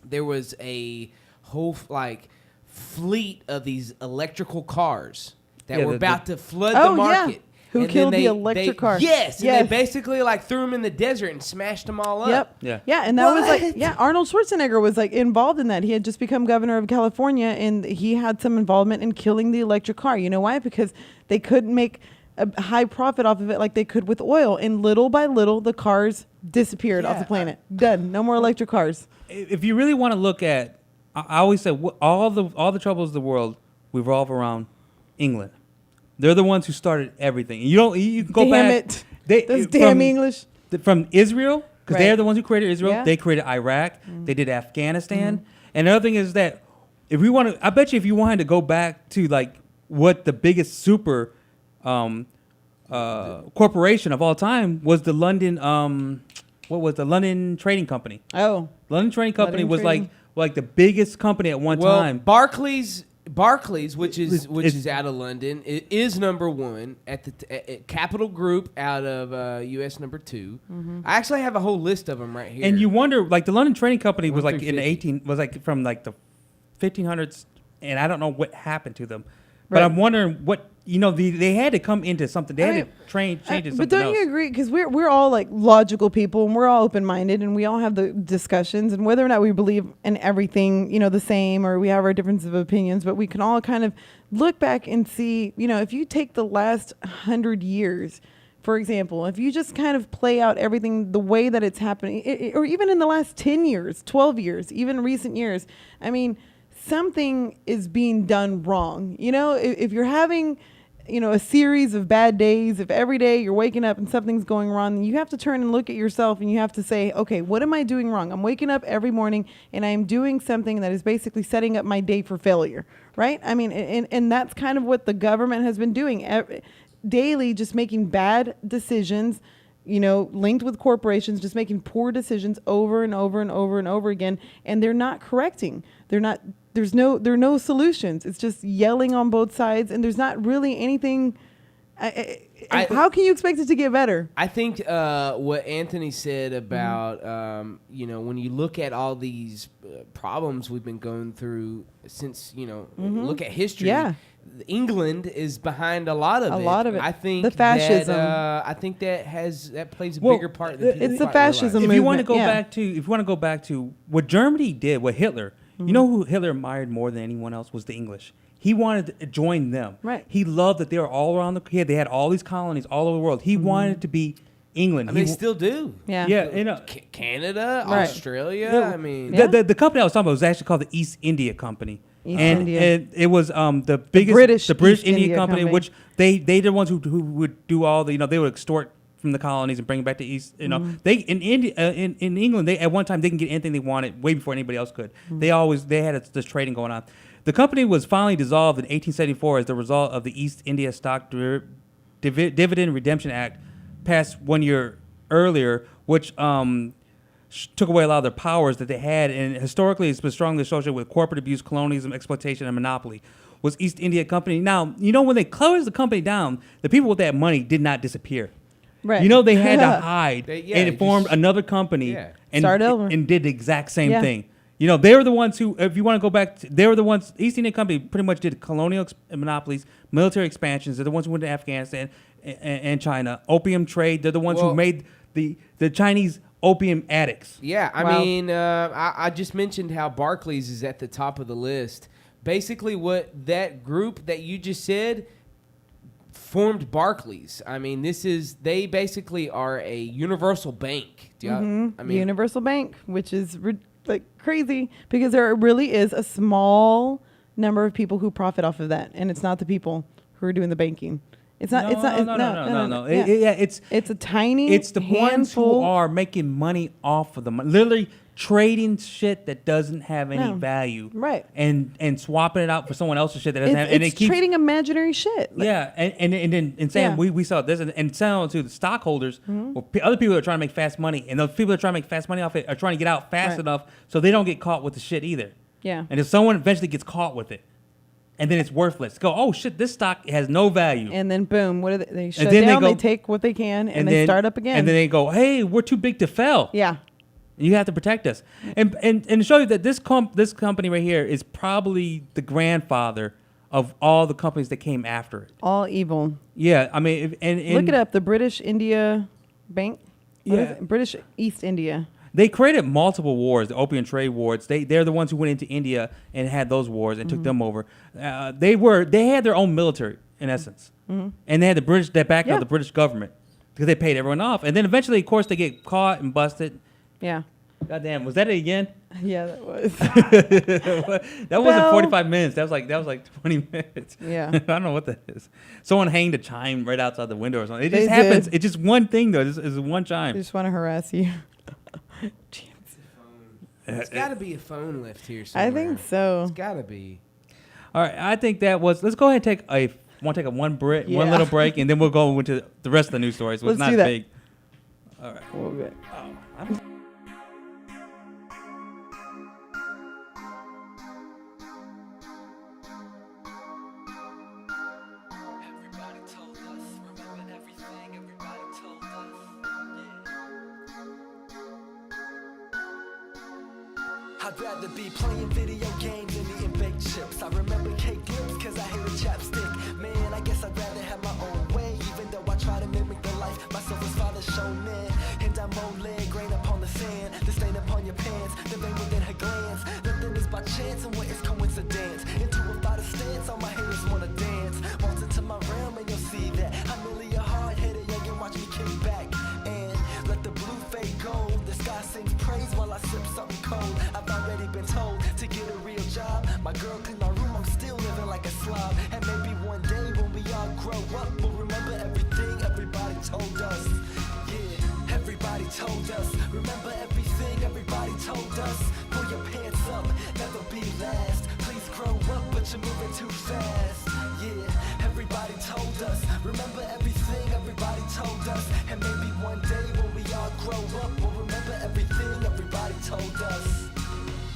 There was a whole like fleet of these electrical cars that Yeah, were the- about to flood Oh, the yeah. market. Who And then killed the electric car. Yes, Yes. and they basically like threw them in the desert and smashed them all up. Yep. Yeah. Yeah, and that was like What? Arnold Schwarzenegger was like involved in that. He had just become governor of California and he had some involvement in killing the electric car. You know why? Because they couldn't make a high profit off of it like they could with oil. And little by little the cars disappeared off Yeah, the planet. Done. No more electric cars. If you really want to look at, I always say all the troubles of the world revolve around England. They're the ones who started everything. And you can go Damn back. it. Those damn English. From Israel, because Right. they're the ones who created Israel. Yeah. They created Iraq. They did Afghanistan. And the other thing is that if we want to, I bet you if you wanted to go back to like what the biggest super corporation of all time was the London, what was the London Trading Company? Oh. London Trading Company London was Trading. like the biggest company at one Well, time. Barclays Barclays, which is It's- out of London, is number one at at Capital Group out of U.S. number 2. I actually have a whole list of them right here. And you wonder, like the London Trading Company was 1 like through in the 50. 18 was like from like the 1500s, and I don't know what happened to them. But Right. I'm wondering what they had to come into something. They I had mean, to change it But something don't else. you agree? Because we're all like logical people, and we're all open minded, and we all have the discussions, and whether or not we believe in everything, the same, or we have our differences of opinions, but we can all kind of look back and see, if you take the last 100 years, for example, if you just kind of play out everything the way that it's happening, or even in the last 10 years, 12 years, even recent years, I mean, something is being done wrong. If you're having, a series of bad days, if every day you're waking up and something's going wrong, you have to turn and look at yourself and you have to say, okay, what am I doing wrong? I'm waking up every morning and I'm doing something that is basically setting up my day for failure, right? I mean, and that's kind of what the government has been doing daily, just making bad decisions, linked with corporations, just making poor decisions over and over and over and over again. And they're not correcting. There are no solutions. It's just yelling on both sides. And there's not really anything. How can you expect it to get better? I think what Anthony said about when you look at all these problems we've been going through since look at history. Yeah. England is behind a lot of it. I think The fascism. I think that plays a Well, bigger part than people it's the quite fascism realize. If you want to movement, go yeah. back to what Germany did, what Hitler, you know who Hitler admired more than anyone else was the English. He wanted to join them. Right. He loved that they were all around they had all these colonies all over the world. He wanted to be England. I mean, they still do. Yeah. Yeah, Canada, Right. Australia. Yeah. I mean, Yeah. The company I was talking about was actually called the East India Company. East and, India. and it was the biggest British British East India India Company, Company. which they're the ones who would do all the they would extort from the colonies and bring it back to East. They in India in England they at one time they can get anything they wanted way before anybody else could. They had this trading going on. The company was finally dissolved in 1874 as the result of the East India Stock Dividend Redemption Act passed 1 year earlier, which took away a lot of their powers that they had, and historically it's been strongly associated with corporate abuse, colonialism, exploitation, and monopoly. Was East India Company. Now, when they closed the company down, the people with that money did not disappear. Right. They had to hide, They and it formed just- another company Yeah. and, Start over. and did the exact same Yeah. thing. They were the ones who, if you want to go back, they were the ones, East India Company pretty much did colonial monopolies, military expansions. They're the ones who went to Afghanistan and China. Opium trade, they're the ones who Well- made the Chinese opium addicts. Yeah, I Wow. mean, I just mentioned how Barclays is at the top of the list. Basically, what that group that you just said formed Barclays. I mean, they basically are a universal bank. Do you, I mean, Universal Bank, which is like crazy because there really is a small number of people who profit off of that, and it's not the people who are doing the banking. It's not. No. Yeah. It's It's a tiny. It's the ones who handful. are making money off of the money, literally trading shit that doesn't have any No. value, Right. And swapping it out for someone else's shit that doesn't have, and It's it keeps trading imaginary shit. Like, yeah, and Sam, Yeah. we saw this and selling to the stockholders, well, other people that are trying to make fast money, and those people that are trying to make fast money off it are trying to get out fast Right. enough so they don't get caught with the shit either. Yeah. And if someone eventually gets caught with it, and then it's worthless, go, oh shit, this stock has no value. And then boom, what do they shut then they down? go- They take what they can and they then, start up again. And then they go, hey, we're too big to fail. yeah. You have to protect us. And to show you that this company right here is probably the grandfather of all the companies that came after it. All evil. Yeah, I mean, Look it up. The British India Bank. What is Yeah. it? British East India. They created multiple wars, the opium trade wars. They're the ones who went into India and had those wars and took them over. They had their own military in essence, and they had the British that backed Yeah. up the British government because they paid everyone off. And then eventually, of course, they get caught and busted. Yeah. Goddamn, was that it again? Yeah, that was. That wasn't Well- 45 minutes. That was like 20 minutes. Yeah. I don't know what that is. Someone hanged a chime right outside the window or something. It just They happens. did. It's just one thing though. It's one I chime. just want to harass you. there's got to be a phone left here I somewhere. think so. It's got to be. All right, I think that was. Let's go ahead and take a one Yeah. little break, and then we'll go into the rest of the news stories. So it's Let's not do that. big. All right. We'll be- I'd rather be playing video games than eating baked chips. I remember cake lips cause I hated chapstick. Man, I guess I'd rather have my own way, even though I try to mimic the life my soul's father showed me. And I'm on leg, grain upon the sand, the stain upon your pants, the vein within her glance. Nothing is by chance and what is coincidence. Into a fighter stance, all my haters wanna dance. Waltz into my realm and you'll see that I'm really a hard-headed young and watch me kick back and let the blue fade gold. The sky sings praise while I sip something cold. I've already been told to get a real job. My girl clean my room, I'm still living like a slob. And maybe one day when we all grow up, we'll remember everything everybody told us. Yeah, everybody told us. Remember everything everybody told us. Pull your pants up, never be last. Please grow up, but you're moving too fast. Yeah, everybody told us. Remember everything everybody told us. And maybe one day when we all grow up, we'll remember everything everybody told us.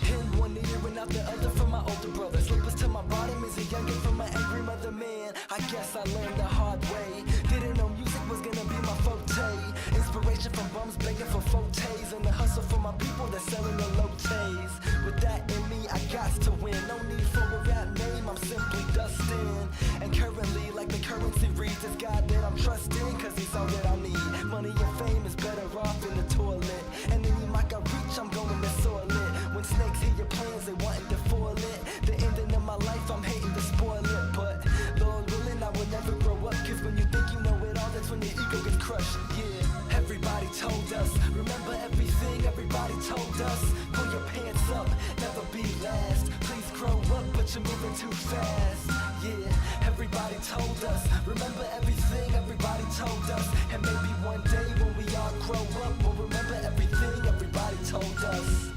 In one ear and out the other from my older brother. Slippers to my bottom is a youngin' from my angry mother, man. I guess I learned the hard way. Didn't know music was gonna be my forte. Inspiration from bums begging for fortes, and the hustle for my people that's selling the low-tays. With that in me, I got to win. No need for a rap name, I'm simply Dustin. And currently, like the currency reads, it's God that I'm trusting, cause he's all that I need. Money and fame is better off in the toilet. And any mic I reach, I'm going to soil it. When snakes hear your plans, they wanting to foil it. The ending of my life, I'm hating to spoil it. But Lord willing, I will never grow up. Cause when you think you know it all, that's when your ego gets crushed. Yeah, everybody told us. Remember everything everybody told us. Pull your pants up, never be last. Please grow up, but you're moving too fast. Yeah, everybody told us. Remember everything everybody told us. And maybe one day when we all grow up, we'll remember everything everybody told us.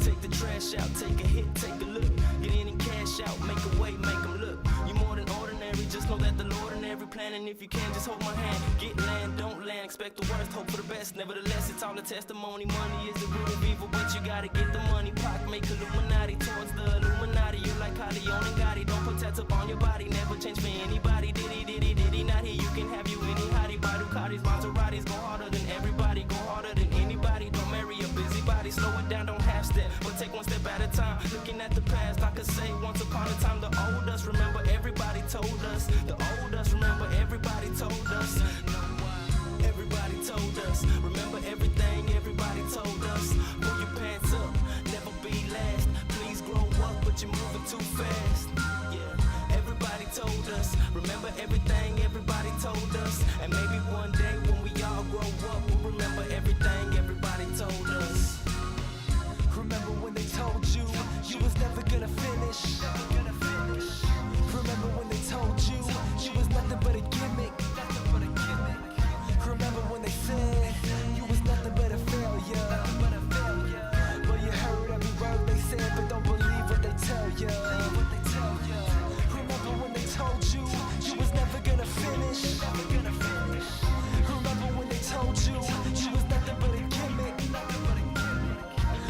Take the trash out, take a hit, take a look. Get in and cash out, make a way, make them look. You're more than ordinary, just know that the Lord in every plan. And if you can, just hold my hand. Get land, don't land, expect the worst, hope for the best. Nevertheless, it's all a testimony. Money is the root of evil, but you gotta get the money. Pac make Illuminati towards the Illuminati. You like Corleone and Gotti, don't put tats up on your body. Never change for anybody, diddy, not here. You can have you any hottie, buy Ducatis, Maseratis. Go harder than everybody, go harder than anybody. Don't marry a busybody, slow it down, don't half step, but take one step at a time. Looking at the past, I could say once upon a time the old us. Remember everybody told us. The old us, remember everybody told us. Everybody told us. Remember everything everybody told us. Pull your pants up, never be last. Please grow up, but you're moving too fast. Yeah, everybody told us. Remember everything everybody told us. And maybe one day when we all grow up, we'll remember everything everybody told us. Remember when they told you you was never gonna finish? Remember when they told you you was nothing but a gimmick? Remember when they said you was nothing but a failure? Well, you heard every word they said, but don't believe what they tell you. Remember when they told you you was never gonna finish? Remember when they told you you was nothing but a gimmick?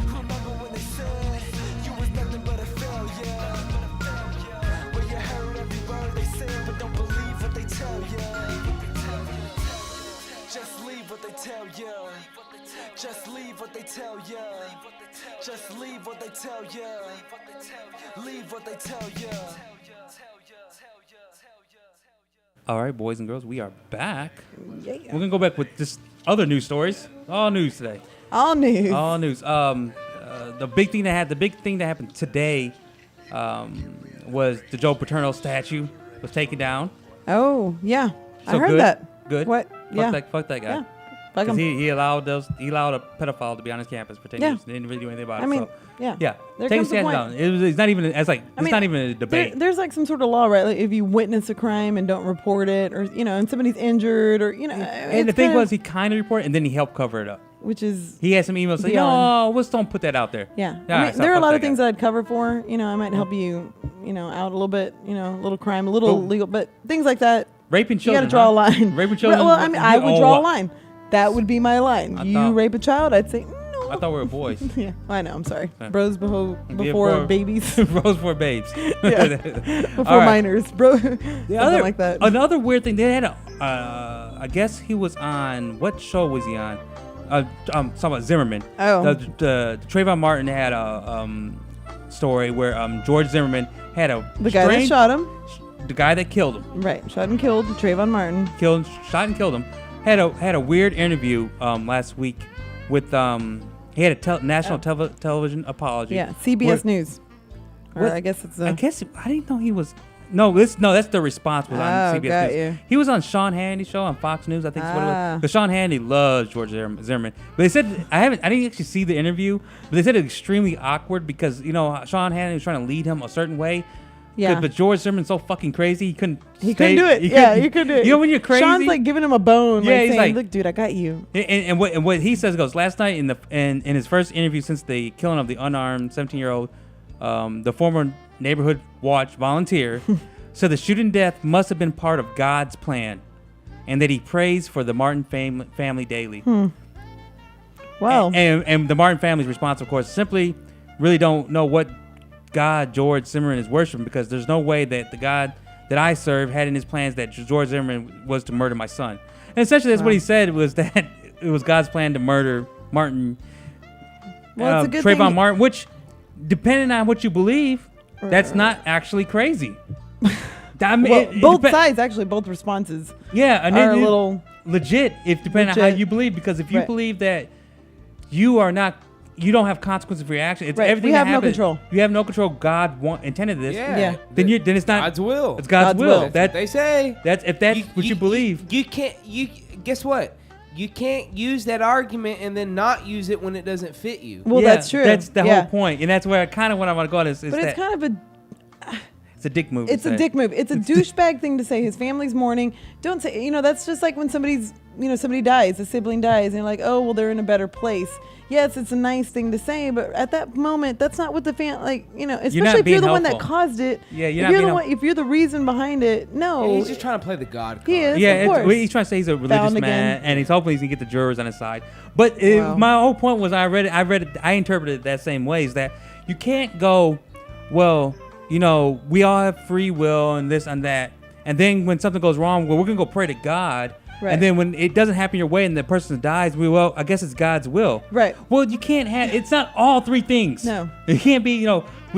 Remember when they said you was nothing but a failure? Well, you heard every word they said, but don't believe what they tell you. Just leave what they tell you. Just leave what they tell you. Just leave what they tell you. Leave what they tell you. All right, boys and girls, we are back. Yeah. We're gonna go back with just other news stories. All news today. All news. All news. The big thing that happened today was the Joe Paterno statue was taken down. Oh, yeah. I So heard good. that. Good. What? Yeah. Fuck that guy. Yeah. Fuck Because him. he allowed a pedophile to be on his campus for 10 Yeah. years. They didn't really do anything about it. I mean, so, yeah. yeah. There Take comes the a statue point. down. It's not even. It's like I mean, not even a debate. There's like some sort of law, right? Like if you witness a crime and don't report it, or and somebody's injured, or and the thing was, he kind of reported, and then he helped cover it up. which is He had some emails saying, Beyond. "No, let's don't put that out there." yeah. Nah, I mean, stop, there are a fuck lot that of things guy. that I'd cover for. I might help you, out a little bit. A little crime, a little But- legal, but things like that. Raping You children. got to draw huh? a line. Raping children. Well, I mean, I would draw a what? line. That would be my line. I You thought- rape a child, I'd say no. I thought we were boys. Yeah, I know. I'm sorry. Yeah. Bros before bro. babies, Rose for babes. Yeah. before All right. minors, bro. The Something other, like that. Another weird thing, they had I guess he was on, what show was he on? talking about Zimmerman. Oh. The Trayvon Martin had a story where George Zimmerman had a The guy that strange- shot him. the guy that killed him, Right. Shot and killed Trayvon Martin. shot and killed him, had a weird interview last week with he had a national television apology. Yeah. CBS Where- News. Or What? I guess it's I guess I didn't know he was. No, that's the response was on Oh, CBS got News. you. He was on Sean Hannity's show on Fox News, I think is what it Ah. was. Because Sean Hannity loves George Zimmerman. But they said I didn't actually see the interview, but they said it was extremely awkward because Sean Hannity was trying to lead him a certain way. Yeah. But George Zimmerman's so fucking crazy, he couldn't. He couldn't do it. He couldn't do it. You know when you're crazy. Sean's like giving him a bone. Yeah, like he's saying, like- look, dude, I got you. And what he says goes last night in his first interview since the killing of the unarmed 17-year-old, the former neighborhood watch volunteer, said the shooting death must have been part of God's plan, and that he prays for the Martin family daily. Wow. And the Martin family's response, of course, simply really don't know what God George Zimmerman is worshiping, because there's no way that the God that I serve had in his plans that George Zimmerman was to murder my son. And essentially, that's what he said, was that it was God's plan to murder Martin, Well, it's a good Trayvon thing- Martin, which, depending on what you believe, that's not actually crazy. I mean, Well, it both depen- sides, actually, both responses Yeah, and are a it- little. legit if depending on how Legit. you believe, because if you Right. believe that you don't have consequences for your action, it's Right. everything We that have no happens, control. you have no control. God intended this. Yeah. Then it's not God's will. It's God's God's will. will. That's That what they say. that's if that's what you believe. You can't. You guess what? You can't use that argument and then not use it when it doesn't fit you. Well, Yeah, that's true. That's the Yeah. whole point, and that's where kind of what I want to go is But that it's kind of a. it's a dick move. It's to a say. dick move. It's a douchebag thing to say. His family's mourning. Don't say, that's just like when somebody dies, a sibling dies, and you're like, oh, well, they're in a better place. Yes, it's a nice thing to say, but at that moment, that's not what the especially if you're being the one that helpful. caused it. Yeah, you're if not you're being the one, if you're the reason behind it, no. And he's just trying to play the God card. He is. Yeah, of course. he's trying to say he's a religious Found man, again. and he's hoping he's gonna get the jurors on his side. But Wow. my whole point was, I interpreted it that same way, is that you can't go, well, we all have free will and this and that, and then when something goes wrong, well, we're gonna go pray to God. Right. And then when it doesn't happen your way and the person dies, I guess it's God's will. Right. Well, you can't have. It's not all three things. No. It can't be. We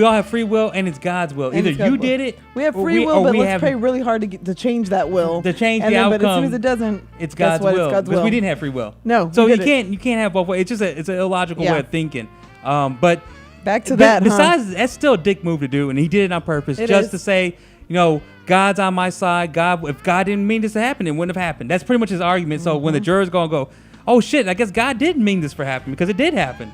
all have free will and it's God's will. And Either it's God's you will. did it. We have or free will, or but we let's have- pray really hard to change that will. To change and the then, But as soon outcome, as it doesn't, It's guess God's what? will. It's God's Because will. we didn't have free will. No, So we you didn't. can't have both ways. It's an illogical Yeah. way of thinking. But Back to but that. besides, that's still a dick move to do, and he did it on purpose, It just is. to say, God's on my side. If God didn't mean this to happen, it wouldn't have happened. That's pretty much his argument. So when the jurors go, oh shit, I guess God didn't mean this for happen because it did happen.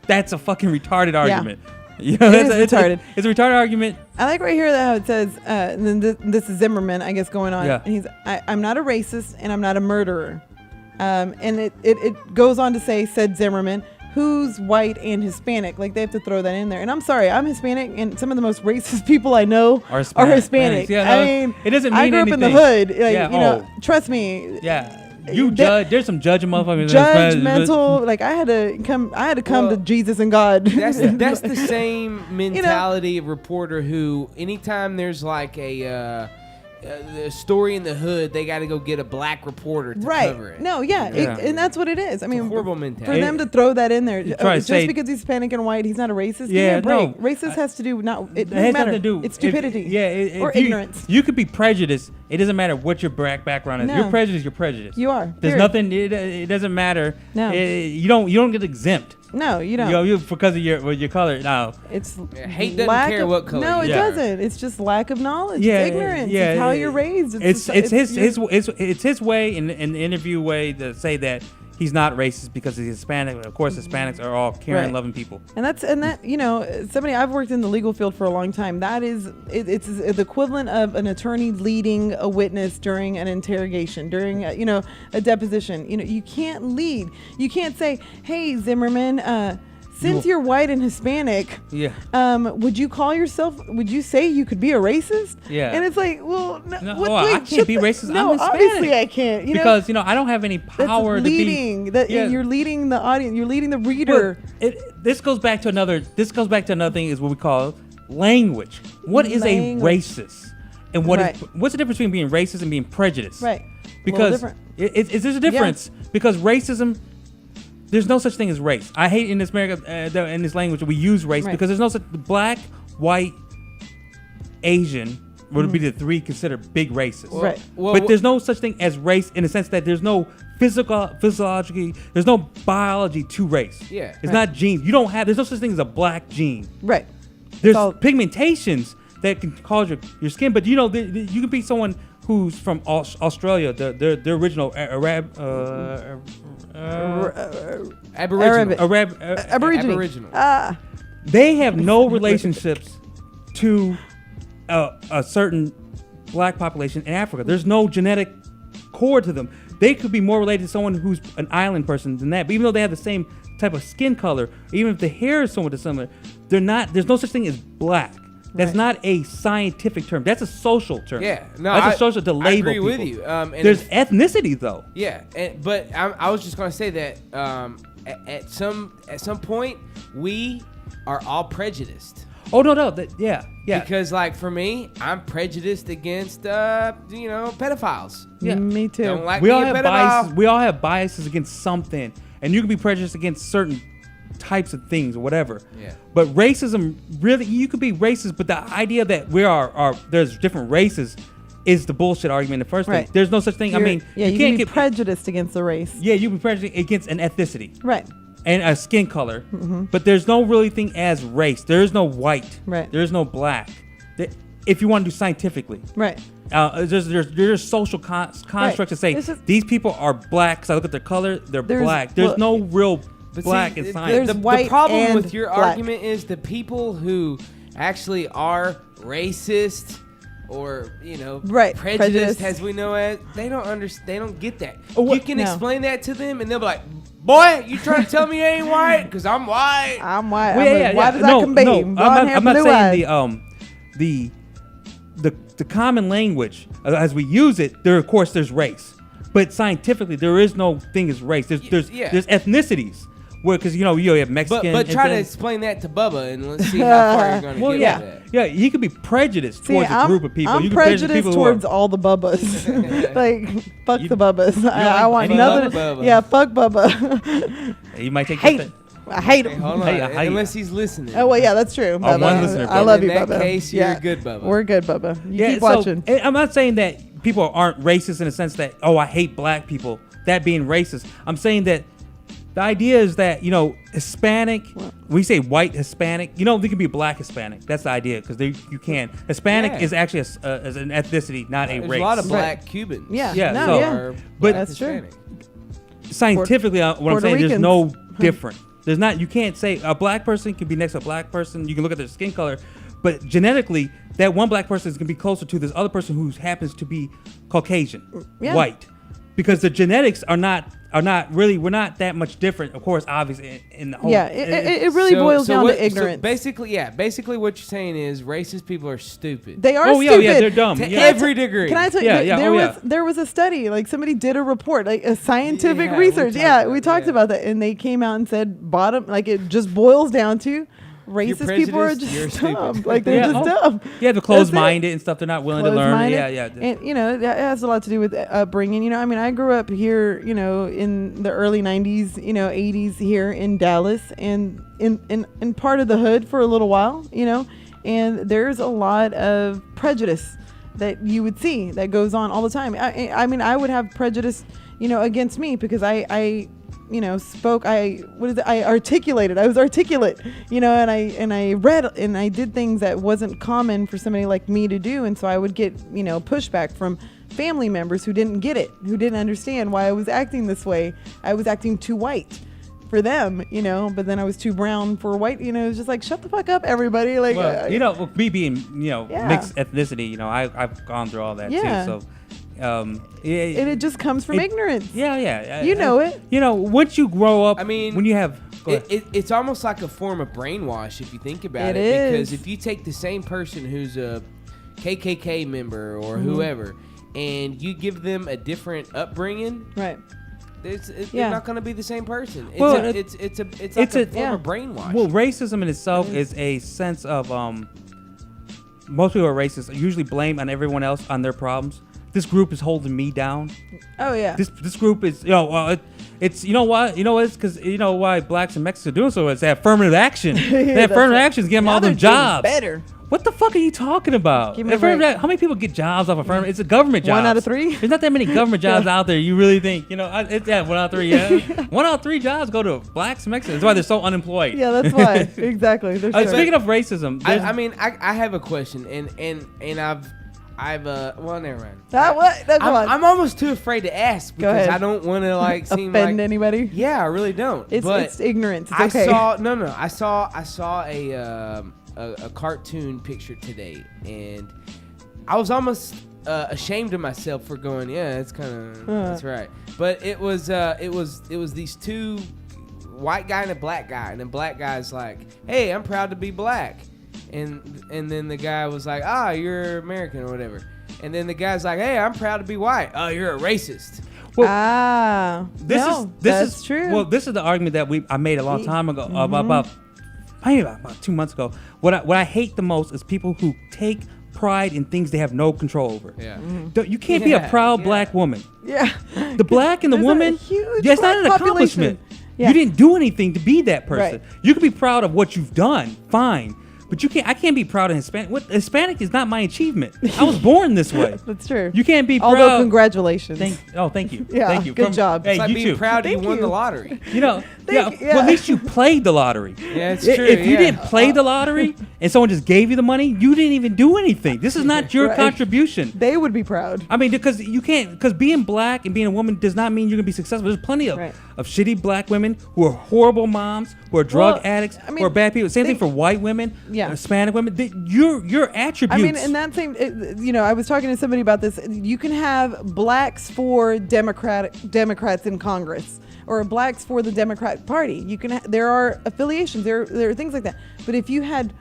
That's a fucking retarded argument. It That's is retarded. It's a retarded argument. I like right here how it says, and then this is Zimmerman, I guess, going on. Yeah. And I'm not a racist and I'm not a murderer. And it goes on to say, said Zimmerman, who's white and Hispanic. Like, they have to throw that in there. And I'm sorry, I'm Hispanic, and some of the most racist people I know Are are Hispanic. Hispanic. Yeah, no, I mean, it doesn't I mean grew up in the anything. hood. Like, Yeah, trust me. Yeah. You That- judge. There's some judging motherfuckers. Judgmental. Like, I had to come Well, to Jesus and God. That's the same mentality of reporter who, anytime there's like a story in the hood, they got to go get a black reporter to Right. cover it. No, yeah. Yeah. And that's what it is. I mean, horrible for mentality. them to throw that in there, You try to just say- because he's Hispanic and white, he's not a racist. Yeah, Give me a break. no. Racist has to do it It doesn't has matter. nothing to do. It's stupidity. If or you, ignorance. You could be prejudiced. It doesn't matter what your background is. No. You're prejudiced. You're prejudiced. You are. There's Period. nothing. It doesn't matter. No. You don't get exempt. No, you don't. You because of your color. No. It's Yeah, hate doesn't lack care of, what color No, you it are. doesn't. It's just lack of knowledge. Yeah, it's ignorance. yeah, it's how yeah. you're raised. It's you're- his way in the interview way to say that he's not racist because he's Hispanic. Of course, Hispanics are all caring, Right. loving people. And that somebody I've worked in the legal field for a long time. That is it's the equivalent of an attorney leading a witness during an interrogation, during a deposition. You can't lead. You can't say, "Hey, Zimmerman, since you're white and Hispanic, Yeah. would you say you could be a racist?" Yeah. And it's like, well, No, what, well, I wait, can't shut be the- racist. No, I'm Hispanic. obviously I can't. Because I don't have any that's power to be. leading. Yeah. You're leading the audience. You're leading the reader. This goes back to another thing is what we call language. What is Language. a racist? And Right. what's the difference between being racist and being prejudiced? Right. Because different. there's a difference. Because racism there's no such thing as race. I hate in this America, in this language, we use race Right. because there's no such black, white, Asian would be the three considered big races. Right. But there's no such thing as race in the sense that there's no physiologically, there's no biology to race. Yeah. It's not genes. You don't have, there's no such thing as a black gene. Right. There's So- pigmentations that can cause your skin, but you know, you can be someone who's from Australia, the original Aborigine. Aboriginal. they have no relationships to a certain black population in Africa. There's no genetic cord to them. They could be more related to someone who's an island person than that. But even though they have the same type of skin color, even if the hair is somewhat similar, they're not. There's no such thing as black. That's Right. not a scientific term. That's a social term. Yeah, no, that's a social to I label agree with people. you. And There's ethnicity though. Yeah, but I was just gonna say that at some point we are all prejudiced. Oh no, yeah. Because like for me, I'm prejudiced against pedophiles. Yeah. Me too. Don't like we me all a have pedophile. biases. We all have biases against something, and you can be prejudiced against certain types of things or whatever. Yeah. But racism, really, you could be racist, but the idea that we are there's different races is the bullshit argument in the first place. Right. There's no such thing. You're- I mean, yeah, you can't can be get prejudiced against the race. Yeah, you can be prejudiced against an ethnicity Right. and a skin color, but there's no really thing as race. There is no white. Right. There is no black. If you want to do scientifically. Right. There's social constructs that say This is- these people are black. So I look at their color, they're There's- black. There's well, no real But black see, in there's science. the white problem and with your black. argument is the people who actually are racist or Right, prejudiced prejudiced. as we know it, they don't understand. They don't get that. Oh, what- You can No. explain that to them, and they'll be like, "Boy, you trying to tell me I ain't white? Because I'm white." I'm white. Well, I'm like, why does that convey? Blonde hair, I'm not blue saying eyes. the common language as we use it. There, of course, there's race, but scientifically, there is no thing as race. There's yeah. there's ethnicities. Well, because you have Mexican. But and try to then- explain that to Bubba, and let's see how far you're going to Well, get yeah, with that. yeah. He could be prejudiced See, towards a group of people. I'm You could prejudice prejudiced people who are- towards all the Bubbas. Like, fuck You- the Bubbas. I like want any nothing. Bubba? Yeah, fuck Bubba. You might take hate. that. I hate Hey, him. hold on, Hey, unless he's listening. Oh well, yeah, that's true. Bubba. one listener, I Bubba. love In you, that Bubba. case, you're yeah. good, Bubba. We're good, Bubba. You keep so, watching. I'm not saying that people aren't racist in the sense that I hate black people. That being racist, I'm saying that the idea is that Hispanic. When we say white Hispanic, they can be black Hispanic. That's the idea because you can. Hispanic Yeah. is actually as an ethnicity, not a There's race. a lot of Right. black Cubans. Yeah. Yeah, No, so- yeah. Or But- black That's true. Hispanic. Scientifically, what I'm Puerto saying, there's Ricans. no different. There's not. You can't say a black person can be next to a black person. You can look at their skin color, but genetically, that one black person is going to be closer to this other person who happens to be Caucasian, Yeah. white, because the genetics are not really. We're not that much different, of course. Obviously, in the whole. Yeah, it really boils down what- to ignorance. So basically, what you're saying is racist people are stupid. They are Oh, yeah, stupid. yeah, they're dumb. To Yeah. every degree. Can I tell you? Yeah, yeah, there oh, was yeah. there was a study, like somebody did a report, like a scientific Yeah, we research. talked Yeah, about we it, talked yeah. about that, and they came out and said bottom, like it just boils down to racist people are prejudiced, you're just stupid. dumb. Like they're Yeah, just oh, dumb. Yeah, they're That's closed-minded and stuff. They're not willing to learn. Closed-minded. Yeah, yeah. And that has a lot to do with upbringing. I mean, I grew up here, in the early '90s, '80s here in Dallas, and in part of the hood for a little while, and there's a lot of prejudice that you would see that goes on all the time. I mean, I would have prejudice, against me because I spoke. I articulated. I was articulate, and I read and I did things that wasn't common for somebody like me to do, and so I would get pushback from family members who didn't get it, who didn't understand why I was acting this way. I was acting too white for them, but then I was too brown for white. It was just like, shut the fuck up, everybody. Like, Well, me being Yeah. mixed ethnicity, I've gone through all that Yeah. too. So, and it just comes from ignorance. Yeah. You know it. Once you grow up, I mean, when you have, go ahead. It's almost like a form of brainwash if you think about It it. Because is. if you take the same person who's a KKK member or Mm-hmm. whoever, and you give them a different upbringing, Right. they're Yeah. not going to be the same person. It's Well, it's like it's a a- form yeah. of brainwash. well, racism in itself is a sense of most people are racist. Usually blame on everyone else on their problems. This group is holding me down. Oh yeah. This group is It's you know why it's because you know why blacks and Mexicans are doing so. It's that affirmative action. That That's affirmative right. action is getting Now all them they're doing jobs. better. What the fuck are you talking about? Give me a break. How many people get jobs off affirmative? It's a government job. 1 out of 3? There's not that many government jobs out there. You really think it's 1 out of 3? Yeah, 1 out of 3 jobs go to blacks and Mexicans. That's why they're so unemployed. Yeah, that's why. Exactly. They're short. Speaking of racism, there's- I mean, I have a question, and I've well, never mind. What? No, come on. I'm almost too afraid to ask Go because ahead. I don't want to like seem Offend like anybody? Yeah, I really don't. It's ignorance. It's I okay. saw a cartoon picture today, and I was almost ashamed of myself for going, yeah, it's kind of that's right. But it was these two, white guy and a black guy, and the black guy's like, hey, I'm proud to be black, and then the guy was like, you're American or whatever, and then the guy's like, hey, I'm proud to be white. Oh, you're a racist. well, that's true. Well, this is the argument that I made a long time ago about 2 months ago. What I hate the most is people who take pride in things they have no control over. Yeah. You can't be a proud yeah. black woman. Yeah. The black and the There's a woman, huge that's not black an population. accomplishment. Yeah. You didn't do anything to be that person. Right. You can be proud of what you've done, fine. But I can't be proud of Hispanic. Hispanic is not my achievement. I was born this way. That's true. You can't be Although, proud. congratulations. Thank you. Yeah, Thank you. good job. Hey, It's like you being too. proud you Thank won you. the lottery. Well, you. at least you played the lottery. Yeah, it's I- true. If you yeah. didn't play the lottery and someone just gave you the money, you didn't even do anything. This is not your Right. contribution. They would be proud. I mean, because being black and being a woman does not mean you're gonna be successful. There's plenty of, Right. of shitty black women who are horrible moms, who are drug Well, addicts, I mean, who are bad people. Same thing they- for white women, Yeah. Hispanic women. Your attributes. I mean, in that same, I was talking to somebody about this. You can have blacks for Democrats in Congress, or blacks for the Democratic Party. You can. There are affiliations. There are things like that. But if you had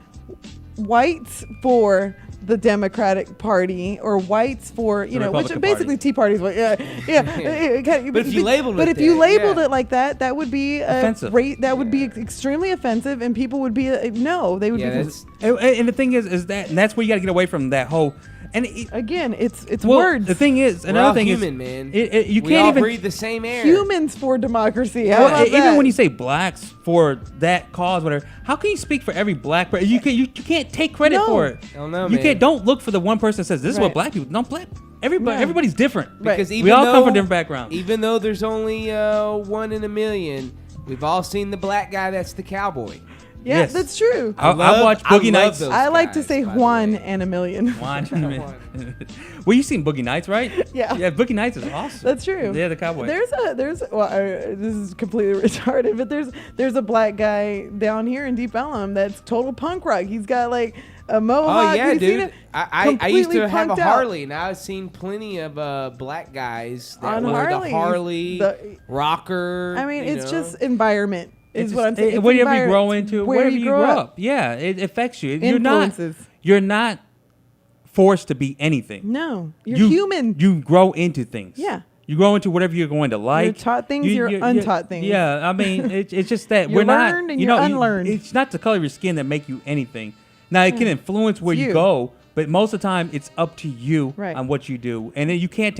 whites for the Democratic Party, or whites for which Republican are basically Party. Tea Parties, yeah. But if you labeled but it if you that, labeled yeah. it like that, that would be Offensive. That would be extremely offensive, and people would be no, they would Yeah, be. that's and the thing is that and that's where you got to get away from that whole. And Again, it's well, words. the thing is, we're another all thing human, is, man. you we can't all even breathe the same air. Humans for democracy. How Well, about even that? when you say blacks for that cause, whatever, how can you speak for every black person? You can't take credit No. for it. I don't know, You man. can't. Don't look for the one person that says this is what Right. black people. No, No. everybody's different. Right. Because We even all come though- from different backgrounds. Even though there's only 1 in a million, we've all seen the black guy that's the cowboy. yeah, Yes. that's true. I watched Boogie love Nights. those I like to guys, say by the Juan way. and a million. Well, you seen Boogie Nights, right? Yeah. Yeah, Boogie Nights is awesome. That's true. Yeah, the cowboy. This is completely retarded, but there's a black guy down here in Deep Ellum that's total punk rock. He's got like a mohawk. Oh yeah, Have you seen dude. it? I used to Completely have a punked out. Harley, and I've seen plenty of black guys that On were Harleys. the Harley The- rocker. I mean, you it's know. just environment. Is It's what I'm just- saying. It's whatever you environment. grow into, Where wherever you grow up. Yeah, it affects you. Influences. You're not forced to be anything. No, you're human. You grow into things. Yeah. You grow into whatever you're going to like. taught things, you're untaught things. Yeah, I mean, it's just that You're we're not. learned and you you're know, unlearned. It's not the color of your skin that make you anything. Now it can influence where It's you you. go, but most of the time it's up to you Right. on what you do, and then you can't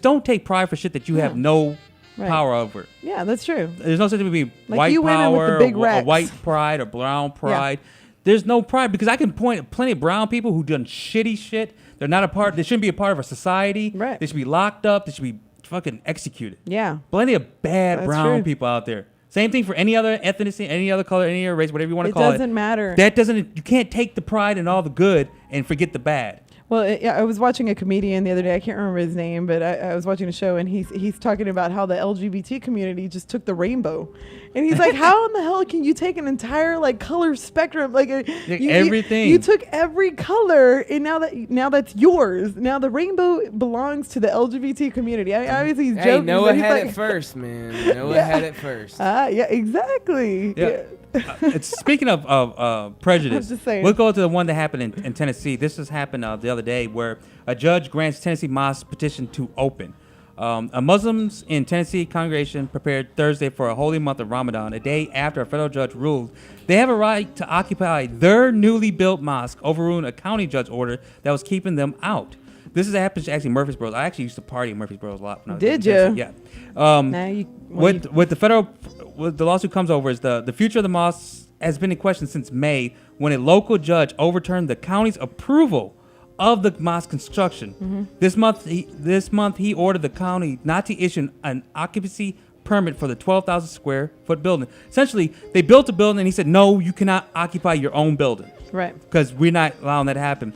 don't take pride for shit that you have no Right. power over. Yeah, that's true. There's no such thing to be Like white you went in with the power big or racks. white pride or brown pride. There's no pride because I can point at plenty of brown people who done shitty shit. They're not a part. They shouldn't be a part of our society. Right. They should be locked up. They should be fucking executed. Yeah. Plenty of bad That's brown true. people out there. Same thing for any other ethnicity, any other color, any other race, whatever you want to It call it. doesn't matter. That doesn't. You can't take the pride in all the good and forget the bad. Well, I was watching a comedian the other day. I can't remember his name, but I was watching a show, and he's talking about how the LGBT community just took the rainbow, and he's like, "How in the hell can you take an entire like color spectrum, like everything. You took every color, and now that's yours. Now the rainbow belongs to the LGBT community." I mean, obviously he's Hey, joking. Noah but he's had like, it first, man. Noah had it first. Yeah, exactly. Yeah. It's speaking of prejudice. I'm just saying. We'll go to the one that happened in Tennessee. This has happened the other day, where a judge grants Tennessee mosque petition to open. A Muslims in Tennessee congregation prepared Thursday for a holy month of Ramadan, a day after a federal judge ruled they have a right to occupy their newly built mosque, overruling a county judge order that was keeping them out. This is happens to actually Murfreesboro. I actually used to party in Murfreesboro a lot. When I was Did in Tennessee. ya? Yeah. Now you, well, What the lawsuit comes over is the future of the mosque has been in question since May when a local judge overturned the county's approval of the mosque construction. This month he ordered the county not to issue an occupancy permit for the 12,000 square foot building. Essentially, they built a building and he said, "No, you cannot occupy your own building right. because we're not allowing that to happen."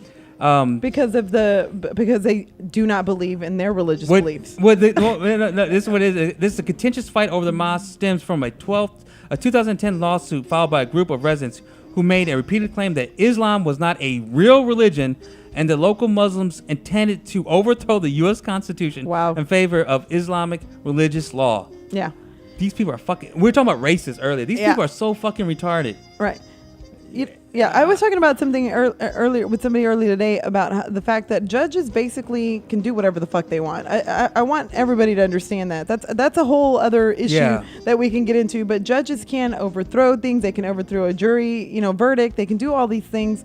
Because they do not believe in their religious beliefs. This is what it is. This is a contentious fight over the mosque stems from a 2010 lawsuit filed by a group of residents who made a repeated claim that Islam was not a real religion and the local Muslims intended to overthrow the U.S. Constitution Wow. in favor of Islamic religious law. Yeah. These people are fucking. We were talking about racists earlier. These Yeah. people are so fucking retarded. Right. Yeah, I was talking about something earlier with somebody earlier today about how the fact that judges basically can do whatever the fuck they want. I want everybody to understand that. That's a whole other issue Yeah. that we can get into. But judges can overthrow things. They can overthrow a jury, verdict. They can do all these things.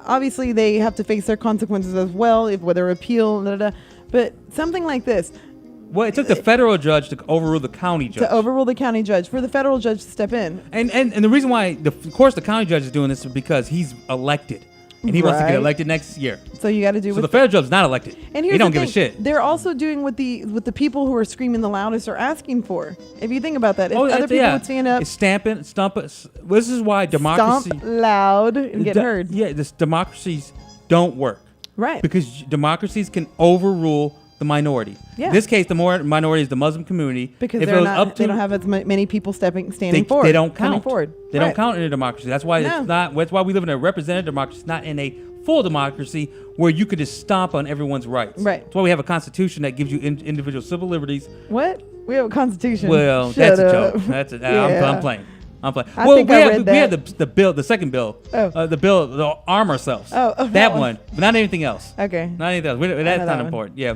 Obviously they have to face their consequences as well, whether appeal, But something like this. Well, it took the federal judge to overrule the county judge. To overrule the county judge, for the federal judge to step in. And the reason why, of course, the county judge is doing this is because he's elected, and he wants to get Right. elected next year. So you got to do So what the federal judge is not elected. And here's he don't the give a thing, shit. They're also doing what the people who are screaming the loudest are asking for. If you think about that, if that's- other people would stand up, It's stamping, stumping. This is why democracy. stomp loud, and get heard. Yeah, this democracies don't work. Right. Because democracies can overrule the minority. Yeah. In this case, the minority is the Muslim community. Because If it they're was not, up to they don't have as many people standing forward. They don't coming count. forward. They Right. don't count in a democracy. That's why No. it's not. That's why we live in a representative democracy, not in a full democracy where you could just stomp on everyone's rights. Right. That's why we have a constitution that gives you individual civil liberties. What? We have a constitution. Well, Shut that's a up. joke. I'm Yeah. playing. I'm playing. I well, think we I have read we have that. the bill, the second bill, Oh. the bill to arm ourselves. Oh, that that one, one. but not anything else. Okay. Not anything else. That's that not one. important. Yeah.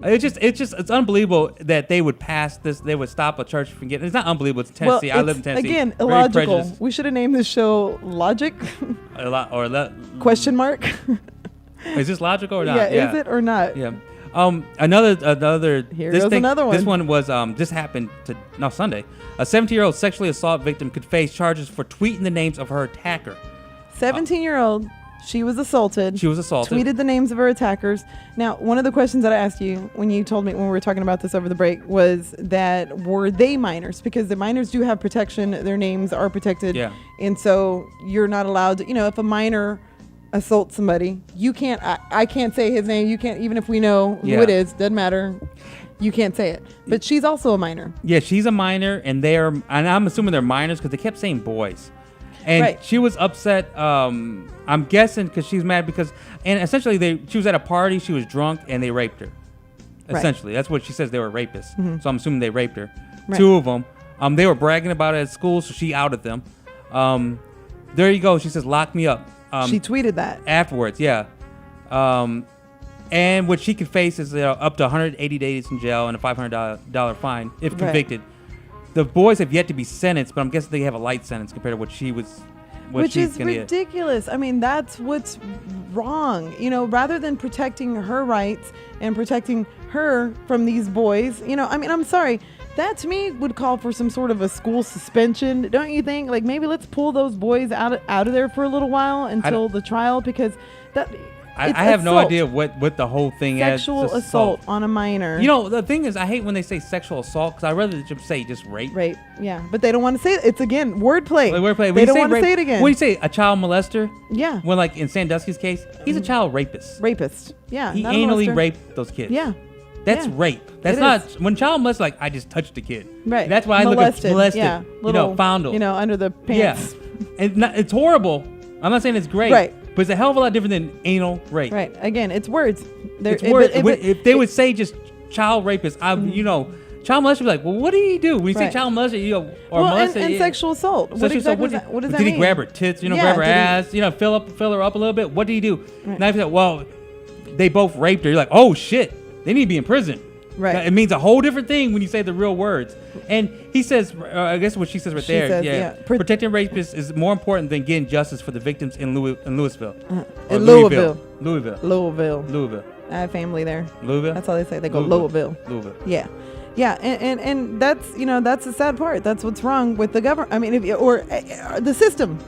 It's unbelievable that they would pass this. They would stop a church from getting. It's not unbelievable. It's Well, Tennessee. I live in it's, Tennessee. again, Very illogical. prejudiced. We should have named this show Logic? A lot or that. Question mark? Is this logical or not? Yeah, is it or not? Yeah. Another. Here this goes another one. This one was this happened Sunday. A 17-year-old sexually assault victim could face charges for tweeting the names of her attacker. 17-year-old. She was assaulted. She was assaulted. Tweeted the names of her attackers. Now, one of the questions that I asked you when you told me when we were talking about this over the break was that were they minors? Because the minors do have protection. Their names are protected. Yeah. And so you're not allowed to, if a minor assaults somebody, you can't, I can't say his name. You can't, even if we know who Yeah. it is, doesn't matter. You can't say it. But she's also a minor. Yeah, she's a minor, and I'm assuming they're minors because they kept saying boys. And Right. she was upset. I'm guessing because she's mad and essentially she was at a party, she was drunk, and they raped her. Right. Essentially, that's what she says. They were rapists. So I'm assuming they raped her. Right. Two of them. They were bragging about it at school, so she outed them. There you go. She says, "Lock me up." She tweeted that. Afterwards, yeah. And what she could face is up to 180 days in jail and a $500 fine if Right. convicted. The boys have yet to be sentenced, but I'm guessing they have a light sentence compared to what she was. Which she's is gonna get. ridiculous. I mean, that's what's wrong. Rather than protecting her rights and protecting her from these boys, I'm sorry. That to me would call for some sort of a school suspension, don't you think? Like maybe let's pull those boys out of there for a little while until the trial, because that it's I have no assault. idea what the whole thing is. Sexual It's assault on a minor. The thing is, I hate when they say sexual assault because I'd rather just say just rape. Rape, yeah, but they don't want to say it. It's again wordplay. Like wordplay. When They you don't say want to rape- say it again. When you say a child molester, Yeah, when like in Sandusky's case, he's a child rapist. rapist. Yeah, He not a anally molester. raped those kids. Yeah. That's Yeah. rape. That's It not is. when child molest like I just touched the kid. Right. That's why I look at molested. Yeah. Little, fondled. under the Yeah. pants. It's horrible. I'm not saying it's great. Right. But it's a hell of a lot different than anal rape. Right. Again, it's words. It's words. If they would say just child rapist, child molester would be like, well, what did he do? When you say Right. child molester, or well, molested, and yeah. sexual assault. What Sexual assault, exactly what does that did mean? he grab her tits? Yeah, Grab her did he- ass? Fill her up a little bit. What did he do? Right. Now if you say, well, they both raped her. You're like, oh shit, they need to be in prison. Right. It means a whole different thing when you say the real words. And he says, I guess what she says right She there. says, yeah. yeah. Protecting rapists is more important than getting justice for the victims in Louisville. In Or Louisville. Louisville. I have family there. Louisville. That's how they say. They go Louisville. Louisville. Louisville. Yeah, yeah, and that's that's the sad part. That's what's wrong with the government. I mean, or the system.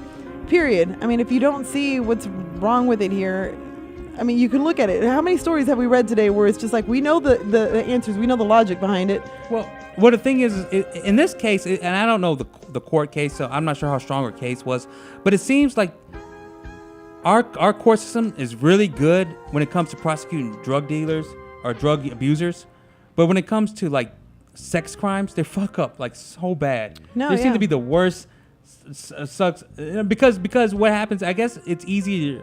Period. I mean, if you don't see what's wrong with it here, I mean, you can look at it. How many stories have we read today where it's just like we know the answers, we know the logic behind it. Well, the thing is in this case, and I don't know the court case, so I'm not sure how strong her case was, but it seems like our court system is really good when it comes to prosecuting drug dealers or drug abusers, but when it comes to like sex crimes, they fuck up like so bad. No, they seem yeah. to be the worst. Sucks because what happens? I guess it's easy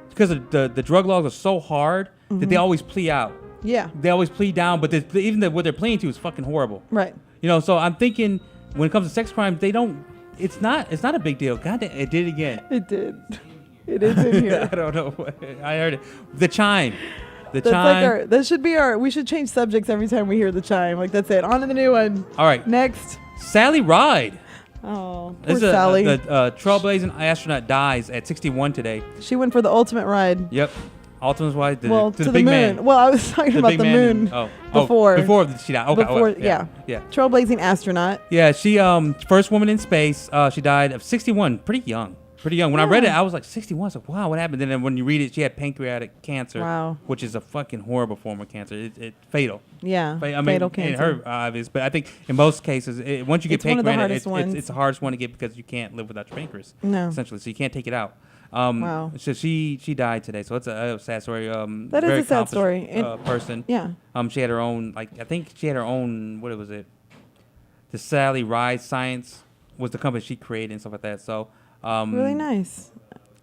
because the drug laws are so hard that they always plea out. Yeah. They always plead down, but even what they're pleading to is fucking horrible. Right. You know, so I'm thinking when it comes to sex crimes, they don't. It's not a big deal. God, it did again. It did. It is in here. I don't know. I heard it. The chime. The That's chime. like that should be we should change subjects every time we hear the chime. Like, that's it. On to the new one. All right. Next. Sally Ride. Oh, poor This is Sally. the trailblazing astronaut dies at 61 today. She went for the ultimate ride. Yep. Ultimate's wife. Well, to to the the big moon. man. Well, I was talking The about big the man moon and- before. Before she died. Okay. Before, okay. yeah. Yeah. Trailblazing astronaut. Yeah. She first woman in space. She died of 61. Pretty young. When I read it, I was like 61. I was like, wow, what happened? And then when you read it, she had pancreatic cancer. Wow. Which is a fucking horrible form of cancer. It's fatal. Yeah. I mean, fatal in cancer. her obvious, but I think in most cases, once you get It's one of the pancreatic, hardest ones. it's the hardest one to get because you can't live without your pancreas. No. Essentially, so you can't take it out. Wow. So she died today. So it's a sad story. That is very a sad accomplished, story. And- person. Yeah. She had her own, I think she had her own, what was it? The Sally Ride Science was the company she created and stuff like that. So, Really nice.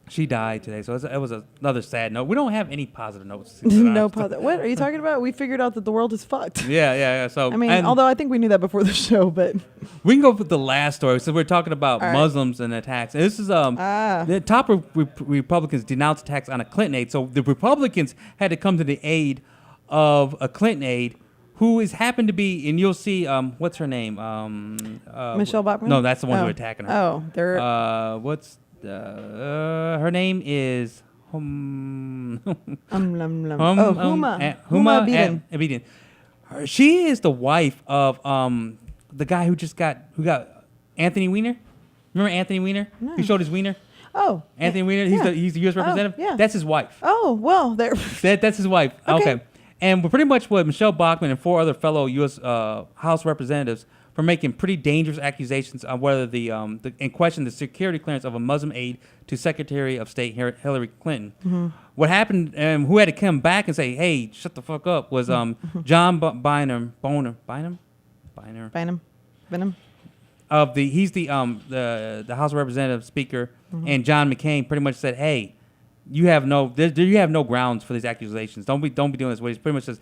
she died today. So it was another sad note. We don't have any positive notes. No positive. What are you talking about? We figured out that the world is fucked. Yeah. So, I mean, and although I think we knew that before the show, but we can go with the last story. So we're talking about All right. Muslims and attacks. And this is the top Republicans denounced attacks on a Clinton aide. So the Republicans had to come to the aid of a Clinton aide who is happened to be, and you'll see, what's her name? Michelle Bachmann? No, that's the one who attacking her. Oh, they're her name is Huma Huma Abedin. Abedin. She is the wife of the guy who got Anthony Weiner. Remember Anthony Weiner? No. He showed his wiener. Oh, Anthony Weiner. He's the U.S. representative. yeah. That's his wife. Oh, well, there. That's his wife. Okay. And pretty much what Michelle Bachmann and 4 other fellow U.S. House representatives for making pretty dangerous accusations on whether in question the security clearance of a Muslim aide to Secretary of State Hillary Clinton. Mm-hmm. What happened? Who had to come back and say, "Hey, shut the fuck up"? Was John Bynum he's the House of Representatives Speaker, and John McCain pretty much said, "Hey, you have no grounds for these accusations. Don't be doing this." What he pretty much says,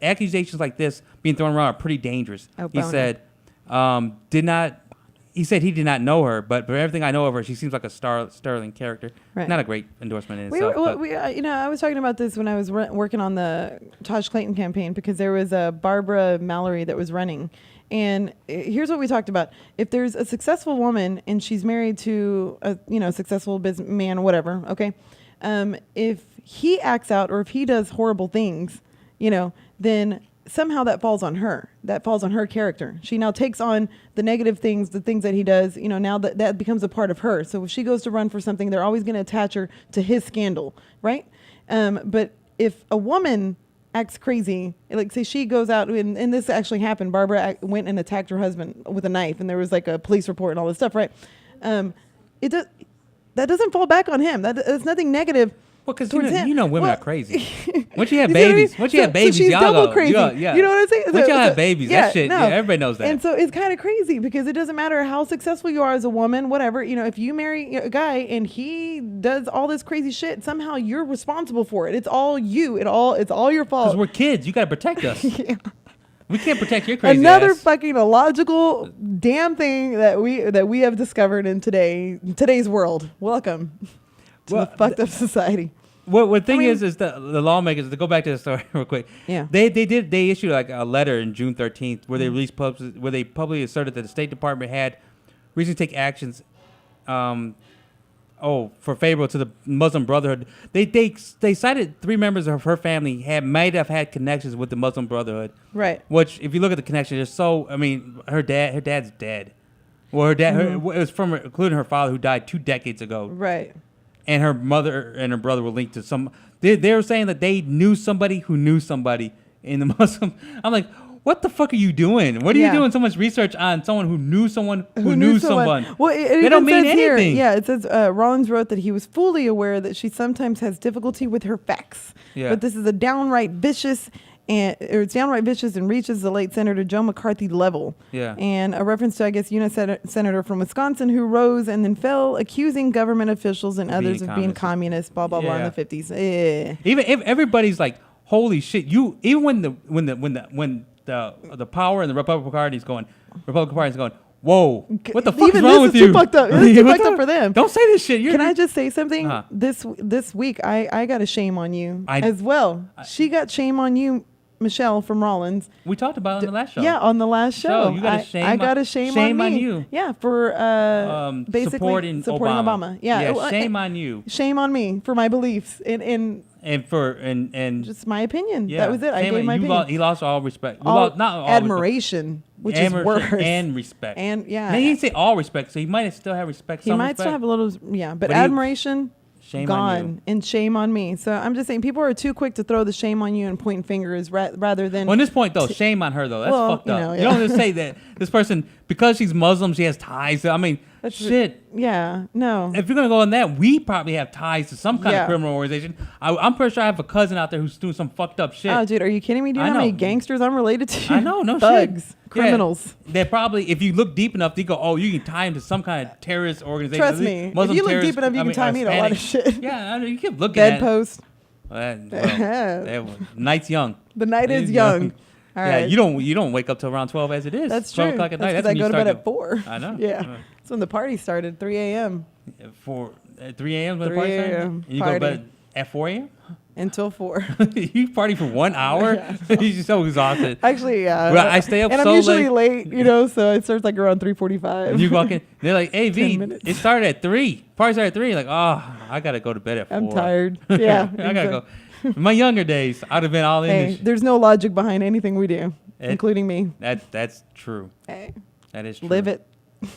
accusations like this being thrown around are pretty dangerous. Oh, He boner. said, He said he did not know her, but for everything I know of her, she seems like a sterling character. Right. Not a great endorsement in We itself. were, well, but I was talking about this when I was working on the Taj Clayton campaign because there was a Barbara Mallory that was running. And here's what we talked about. If there's a successful woman and she's married to a successful businessman, whatever, okay, if he acts out or if he does horrible things, then somehow that falls on her. That falls on her character. She now takes on the negative things, the things that he does, now that becomes a part of her. So if she goes to run for something, they're always going to attach her to his scandal, right? But if a woman acts crazy, like say she goes out, and this actually happened, Barbara went and attacked her husband with a knife, and there was like a police report and all this stuff, right? That doesn't fall back on him. That's nothing negative. well, because towards him. women Well, are crazy. Once you have You see what I babies, mean? once you have babies, she's y'all double go, crazy. yeah. You know what I'm saying? Once y'all have babies, that shit, yeah, everybody knows that. And so it's kind of crazy because it doesn't matter how successful you are as a woman, whatever. If you marry a guy and he does all this crazy shit, somehow you're responsible for it. It's all you. It's all your fault. Because we're kids, you got to protect us. We can't protect your crazy Another ass. fucking illogical damn thing that we have discovered in today's world. Welcome to Well, the fucked up society. What thing I mean- is the lawmakers, to go back to the story real quick. Yeah. They issued like a letter in June 13th where they released where they publicly asserted that the State Department had recently taken actions for favorable to the Muslim Brotherhood. They cited 3 members of her family might have had connections with the Muslim Brotherhood. Right. Which, if you look at the connection, there's I mean, her dad's dead. Well, her dad, it was from including her father who died 2 decades ago. Right. And her mother and her brother were linked to some. They were saying that they knew somebody who knew somebody in the Muslim. I'm like, what the fuck are you doing? What are you doing so much research on someone who knew someone who knew someone? Well, it they even don't mean says here, anything. yeah, it says Rollins wrote that he was fully aware that she sometimes has difficulty with her facts. Yeah. But this is a downright vicious it's downright vicious and reaches the late Senator Joe McCarthy level. Yeah. And a reference to, I guess, senator from Wisconsin who rose and then fell, accusing government officials and others of being communist, blah blah blah, in the 50s. Even if everybody's like, holy shit! Even when the power and the Republican Party is going, whoa, what the fuck is Even wrong this with is you? too fucked up. This is too fucked up for them. Don't say this shit. Can I just say something? Uh-huh. This week, I got a shame on you as well. She got shame on you, Michelle from Rollins. We talked about it on the last show. Yeah, on the last show. You got a shame. I got a shame on me. On you. Yeah, for basically supporting Obama. Yeah, shame on you. Shame on me for my beliefs and just my opinion. Yeah, that was it. I gave my opinion. He lost all respect. Not all admiration, which is worse. And respect. And yeah, he didn't say all respect, so he might still have respect. He might still have a little, but admiration. Shame gone on you. And shame on me. So I'm just saying, people are too quick to throw the shame on you and pointing fingers rather than. Well, at this point, though, shame on her though. That's fucked up. You don't just say that this person, because she's Muslim, she has ties. I mean, that's shit. Yeah, no. If you're gonna go on that, we probably have ties to some kind of criminal organization. I'm pretty sure I have a cousin out there who's doing some fucked up shit. Oh, dude, are you kidding me? Do you know how many gangsters I'm related to? I know, no thugs, shit. criminals. Yeah, they're probably, if you look deep enough, you go, oh, you can tie him to some kind of terrorist organization. Trust me, if you look deep enough, you can tie me to a lot of shit. Yeah, I mean, you keep looking at Bedpost. Night's young. The night is young. All right. You don't wake up till around 12 as it is. That's 12 true. o'clock at night. That's when I go you to bed start at 4. I know. Yeah. That's when the party started, 3 a.m. At 3 a.m. when the 3 party started? a.m. And you go to bed at 4 a.m.? Until 4. You party for 1 hour? You're just so exhausted. Actually, yeah. Well, I stay up and so I'm usually late. so it starts like around 3:45. And you walk in, they're like, hey, V, 10 minutes. it started at 3. Party started at 3. Like, oh, I got to go to bed at 4. I'm tired. Yeah. I got to go. In my younger days, I'd have been all in Hey, this. there's no logic behind anything we do, including me. That's true. Hey, That is true. live it.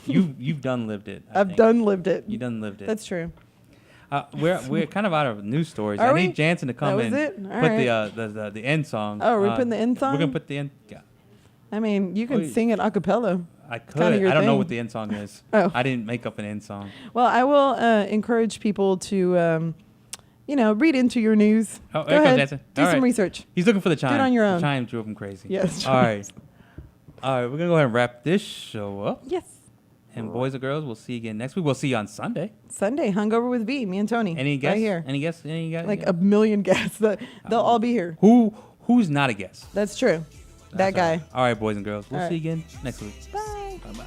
You've done lived it. I've done lived it. You done lived it. That's true. We're kind of out of news stories. Are I we? need Jansen to come That in. was it? All put right. the end song. Oh, we're putting the end song? We're gonna put the end. Yeah. I mean, you can Oh, sing it a cappella. I could. Kinda your I don't know thing. what the end song is. Oh. I didn't make up an end song. Well, I will encourage people to, read into your news. Oh, Go here comes ahead. Jansen. Do All some right. research. He's looking for the chime. it on your The own. chime drove him crazy. Yes. All right. All right. We're gonna go ahead and wrap this show up. Yes. And boys and girls, we'll see you again next week. We'll see you on Sunday. Sunday, Hungover with V, me and Tony. Any guests? Right here. Any guests? Any guys? Like a million guests. They'll all be here. Who's not a guest? That's true. That's that guy. all right. All right, boys and girls. We'll All see you right. again next week. Bye. Bye-bye.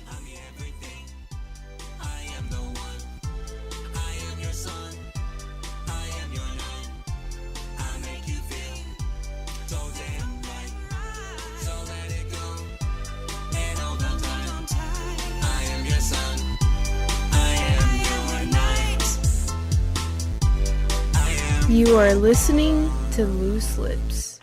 You are listening to Loose Lips.